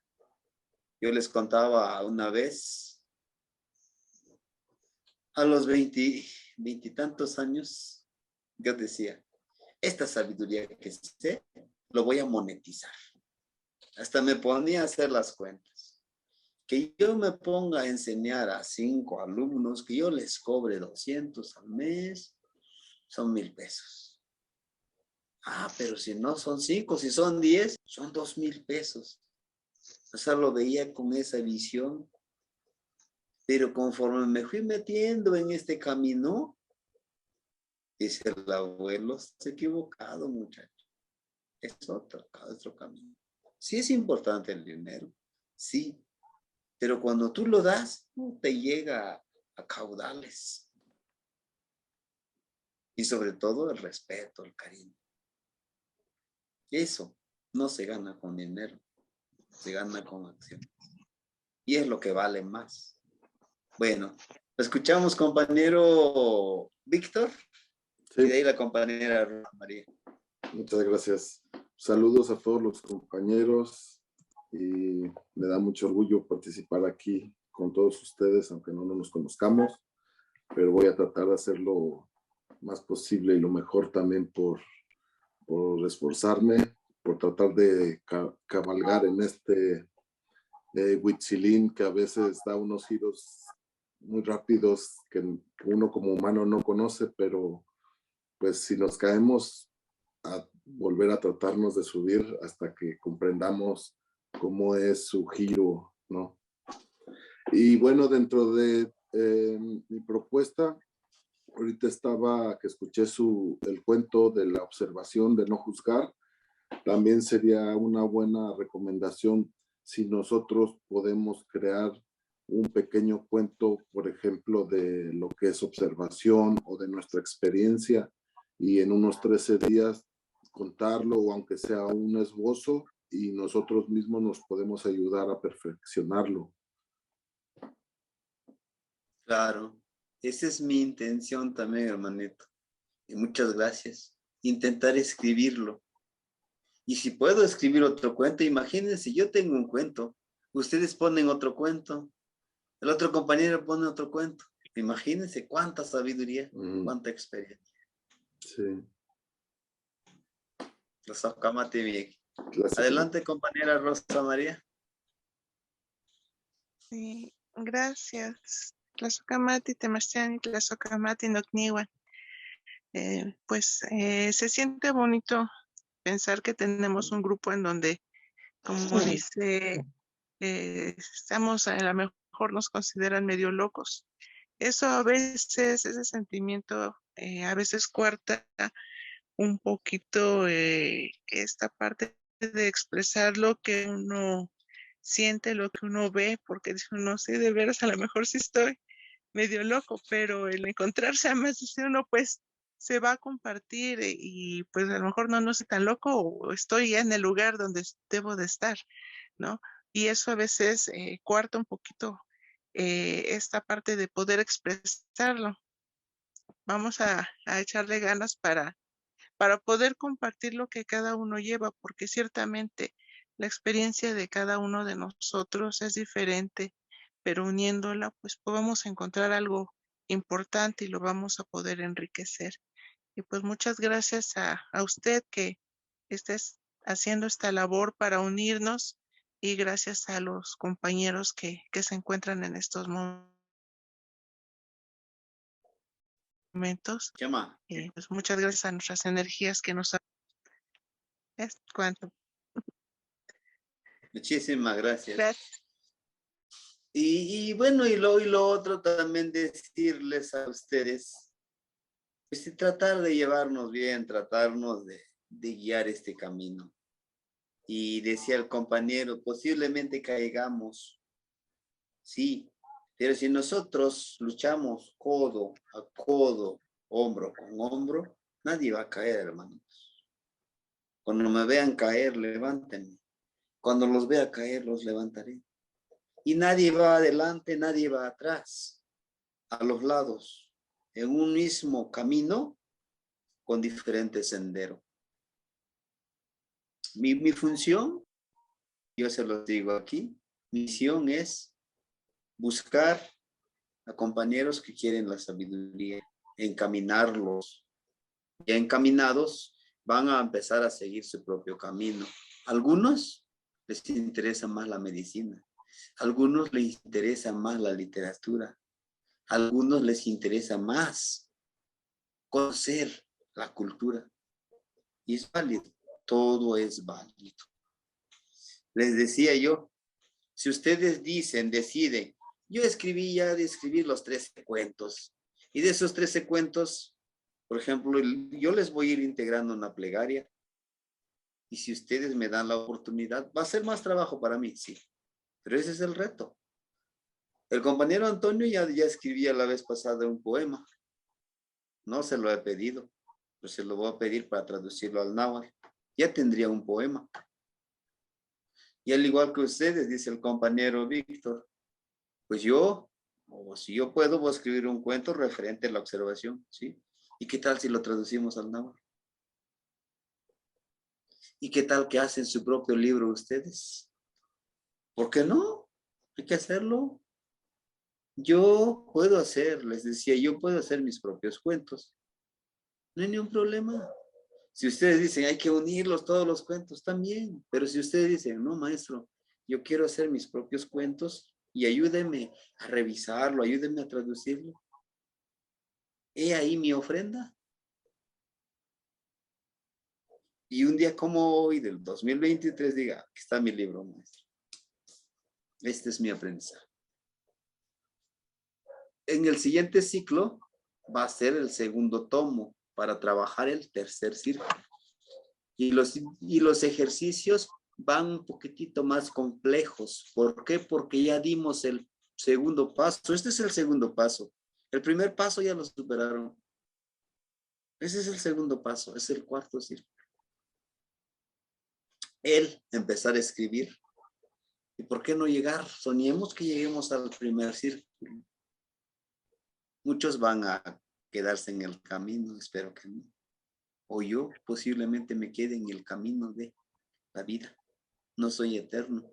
Yo les contaba una vez, a los 20 y tantos años, yo decía, esta sabiduría que sé, lo voy a monetizar. Hasta me ponía a hacer las cuentas. Que yo me ponga a enseñar a 5 alumnos, que yo les cobre 200 al mes, son 1,000 pesos. Ah, pero si no son 5, si son 10, son 2,000 pesos. O sea, lo veía con esa visión. Pero conforme me fui metiendo en este camino, dice el abuelo, se ha equivocado, muchacho. Es otro camino. Sí es importante el dinero, sí. Pero cuando tú lo das, te llega a caudales. Y sobre todo el respeto, el cariño. Eso no se gana con dinero, se gana con acción. Y es lo que vale más. Bueno, escuchamos, compañero Víctor, Sí, y de ahí la compañera Rosa María. muchas gracias. Saludos a todos los compañeros y me da mucho orgullo participar aquí con todos ustedes, aunque no nos conozcamos, pero voy a tratar de hacerlo más posible y lo mejor también por esforzarme, por tratar de cabalgar en este Huitzilín que a veces da unos giros muy rápidos que uno como humano no conoce, pero pues si nos caemos, a volver a tratarnos de subir hasta que comprendamos cómo es su giro, ¿no? Y bueno, dentro de mi propuesta, ahorita estaba que escuché el cuento de la observación de no juzgar. También sería una buena recomendación si nosotros podemos crear un pequeño cuento, por ejemplo, de lo que es observación o de nuestra experiencia y en unos 13 días contarlo o aunque sea un esbozo y nosotros mismos nos podemos ayudar a perfeccionarlo. Claro, esa es mi intención también, hermanito. Y muchas gracias. Intentar escribirlo. Y si puedo escribir otro cuento, imagínense, yo tengo un cuento, ustedes ponen otro cuento, el otro compañero pone otro cuento. Imagínense cuánta sabiduría, cuánta experiencia. Sí. Adelante, compañera Rosa María. Sí, gracias. Tlazohcamati, Temachtiani, Tlazohcamati, Nocniwan. Pues se siente bonito pensar que tenemos un grupo en donde, como dice, estamos, a lo mejor nos consideran medio locos. Eso a veces, ese sentimiento, a veces cuarta un poquito esta parte de expresar lo que uno siente, lo que uno ve, porque dice uno, sí, de veras, a lo mejor sí estoy medio loco, pero el encontrarse a más de uno, pues se va a compartir y pues a lo mejor no estoy tan loco o estoy ya en el lugar donde debo de estar, ¿no? Y eso a veces cuarta un poquito esta parte de poder expresarlo. Vamos a echarle ganas para poder compartir lo que cada uno lleva, porque ciertamente la experiencia de cada uno de nosotros es diferente, pero uniéndola, pues podemos encontrar algo importante y lo vamos a poder enriquecer. Y pues muchas gracias a usted que estés haciendo esta labor para unirnos y gracias a los compañeros que se encuentran en estos momentos momentos. Llama. Pues muchas gracias a nuestras energías que nos han... Es cuanto. Muchísimas gracias. Gracias. Y bueno, y lo otro también decirles a ustedes, pues sí, tratar de llevarnos bien, tratarnos de guiar este camino. Y decía el compañero, posiblemente caigamos, sí, pero si nosotros luchamos codo a codo, hombro con hombro, nadie va a caer, hermanos. Cuando me vean caer, levántenme. Cuando los vea caer, los levantaré. Y nadie va adelante, nadie va atrás, a los lados, en un mismo camino con diferentes senderos. Mi función, yo se los digo aquí, misión es buscar a compañeros que quieren la sabiduría, encaminarlos. Ya encaminados, van a empezar a seguir su propio camino. Algunos les interesa más la medicina. Algunos les interesa más la literatura. Algunos les interesa más conocer la cultura. Y es válido. Todo es válido. Les decía yo, si ustedes deciden, yo escribí ya de escribir los 13 cuentos. Y de esos 13 cuentos, por ejemplo, yo les voy a ir integrando una plegaria. Y si ustedes me dan la oportunidad, va a ser más trabajo para mí, sí. Pero ese es el reto. El compañero Antonio ya escribía la vez pasada un poema. No se lo he pedido, pero se lo voy a pedir para traducirlo al náhuatl. Ya tendría un poema. Y al igual que ustedes, dice el compañero Víctor, pues yo, o si yo puedo, voy a escribir un cuento referente a la observación, ¿sí? ¿Y qué tal si lo traducimos al náhuatl? ¿Y qué tal que hacen su propio libro ustedes? ¿Por qué no? Hay que hacerlo. Yo puedo hacer, les decía, yo puedo hacer mis propios cuentos. No hay ningún problema. Si ustedes dicen, hay que unirlos todos los cuentos, también. Pero si ustedes dicen, no, maestro, yo quiero hacer mis propios cuentos y ayúdeme a revisarlo, ayúdeme a traducirlo. He ahí mi ofrenda. Y un día como hoy, del 2023, diga, aquí está mi libro, maestro. Este es mi aprendizaje. En el siguiente ciclo va a ser el segundo tomo para trabajar el tercer círculo. Y los ejercicios van un poquitito más complejos. ¿Por qué? Porque ya dimos el segundo paso. Este es el segundo paso. El primer paso ya lo superaron. Ese es el segundo paso, es el cuarto círculo. El empezar a escribir. ¿Y por qué no llegar? Soñemos que lleguemos al primer círculo. Muchos van a quedarse en el camino, espero que no. O yo posiblemente me quede en el camino de la vida. No soy eterno,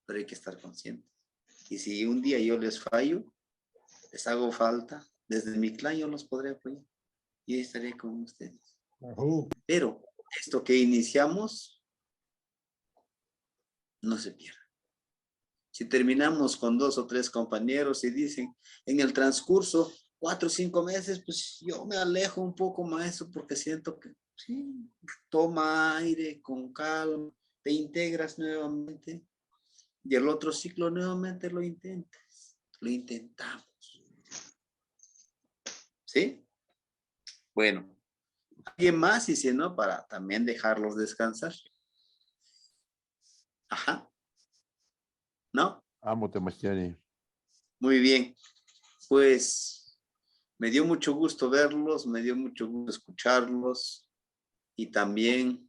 pero hay que estar consciente. Y si un día yo les fallo, les hago falta, desde mi clan yo los podré apoyar. Y estaré con ustedes. Pero esto que iniciamos, no se pierda. Si terminamos con 2 o 3 compañeros y dicen, en el transcurso, 4 o 5 meses, pues yo me alejo un poco, maestro, porque siento que, sí, toma aire con calma, te integras nuevamente y el otro ciclo nuevamente lo intentas, lo intentamos. ¿Sí? Bueno, ¿alguien más? Y si no, para también dejarlos descansar. Ajá. ¿No? Amo Temastiani. Muy bien. Pues me dio mucho gusto verlos, me dio mucho gusto escucharlos y también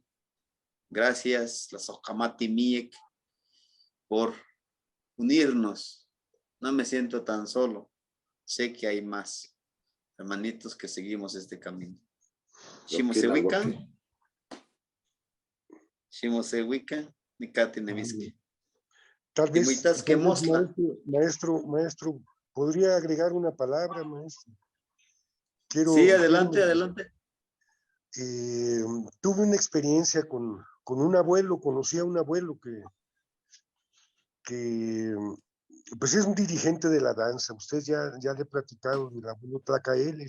gracias la Sokamati Miek por unirnos. No me siento tan solo. Sé que hay más hermanitos que seguimos este camino. Shimosewikan. Shimosewikan. Mikati Neviski. Tal vez maestro, podría agregar una palabra, maestro. Sí, adelante, adelante. Tuve una experiencia con un abuelo, conocí a un abuelo que pues es un dirigente de la danza. Usted ya le he platicado del abuelo Tlacael,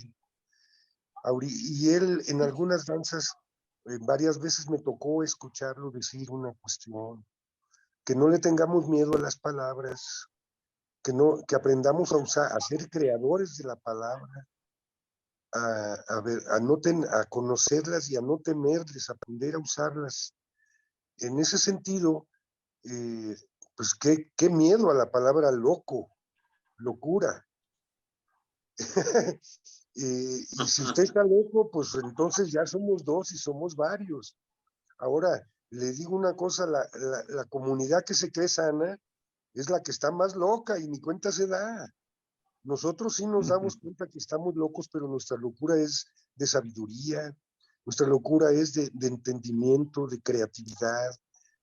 Y él en algunas danzas, varias veces me tocó escucharlo decir una cuestión, que no le tengamos miedo a las palabras, que aprendamos a ser creadores de la palabra, a conocerlas y a no temerles, aprender a usarlas. En ese sentido, pues qué miedo a la palabra loco, locura. Y si usted está loco, pues entonces ya somos dos y somos varios. Ahora, le digo una cosa, la comunidad que se cree sana es la que está más loca y ni cuenta se da. Nosotros sí nos damos cuenta que estamos locos, pero nuestra locura es de sabiduría, nuestra locura es de entendimiento, de creatividad,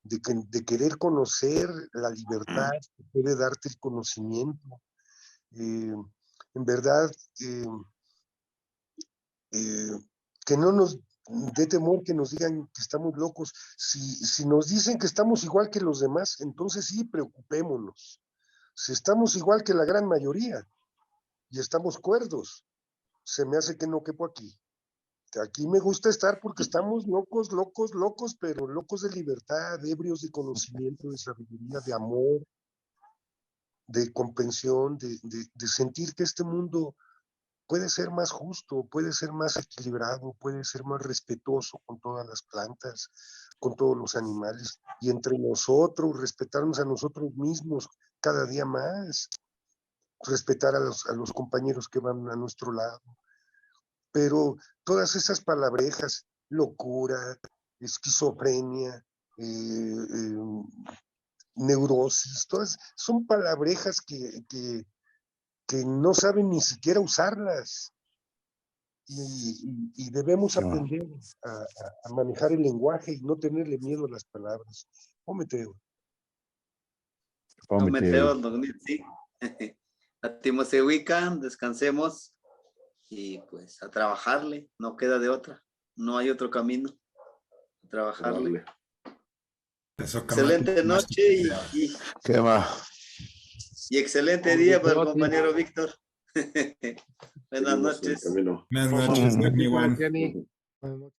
de querer conocer la libertad que puede darte el conocimiento. En verdad, que no nos dé temor que nos digan que estamos locos. Si nos dicen que estamos igual que los demás, entonces sí, preocupémonos. Si estamos igual que la gran mayoría y estamos cuerdos, se me hace que no quepo aquí. Aquí me gusta estar porque estamos locos, locos, locos, pero locos de libertad, ebrios de conocimiento, de sabiduría, de amor, de comprensión, de sentir que este mundo puede ser más justo, puede ser más equilibrado, puede ser más respetuoso con todas las plantas, con todos los animales, y entre nosotros, respetarnos a nosotros mismos cada día más, respetar a los compañeros que van a nuestro lado. Pero todas esas palabrejas, locura, esquizofrenia, neurosis, todas son palabrejas que no saben ni siquiera usarlas. Y debemos aprender a manejar el lenguaje y no tenerle miedo a las palabras. Ometeo. Ometeo, sí. A Timosehuican, descansemos y pues a trabajarle, no queda de otra, no hay otro camino, a trabajarle. Excelente noche y excelente día para el compañero Víctor. Buenas noches. Buenas noches, Buenas noches.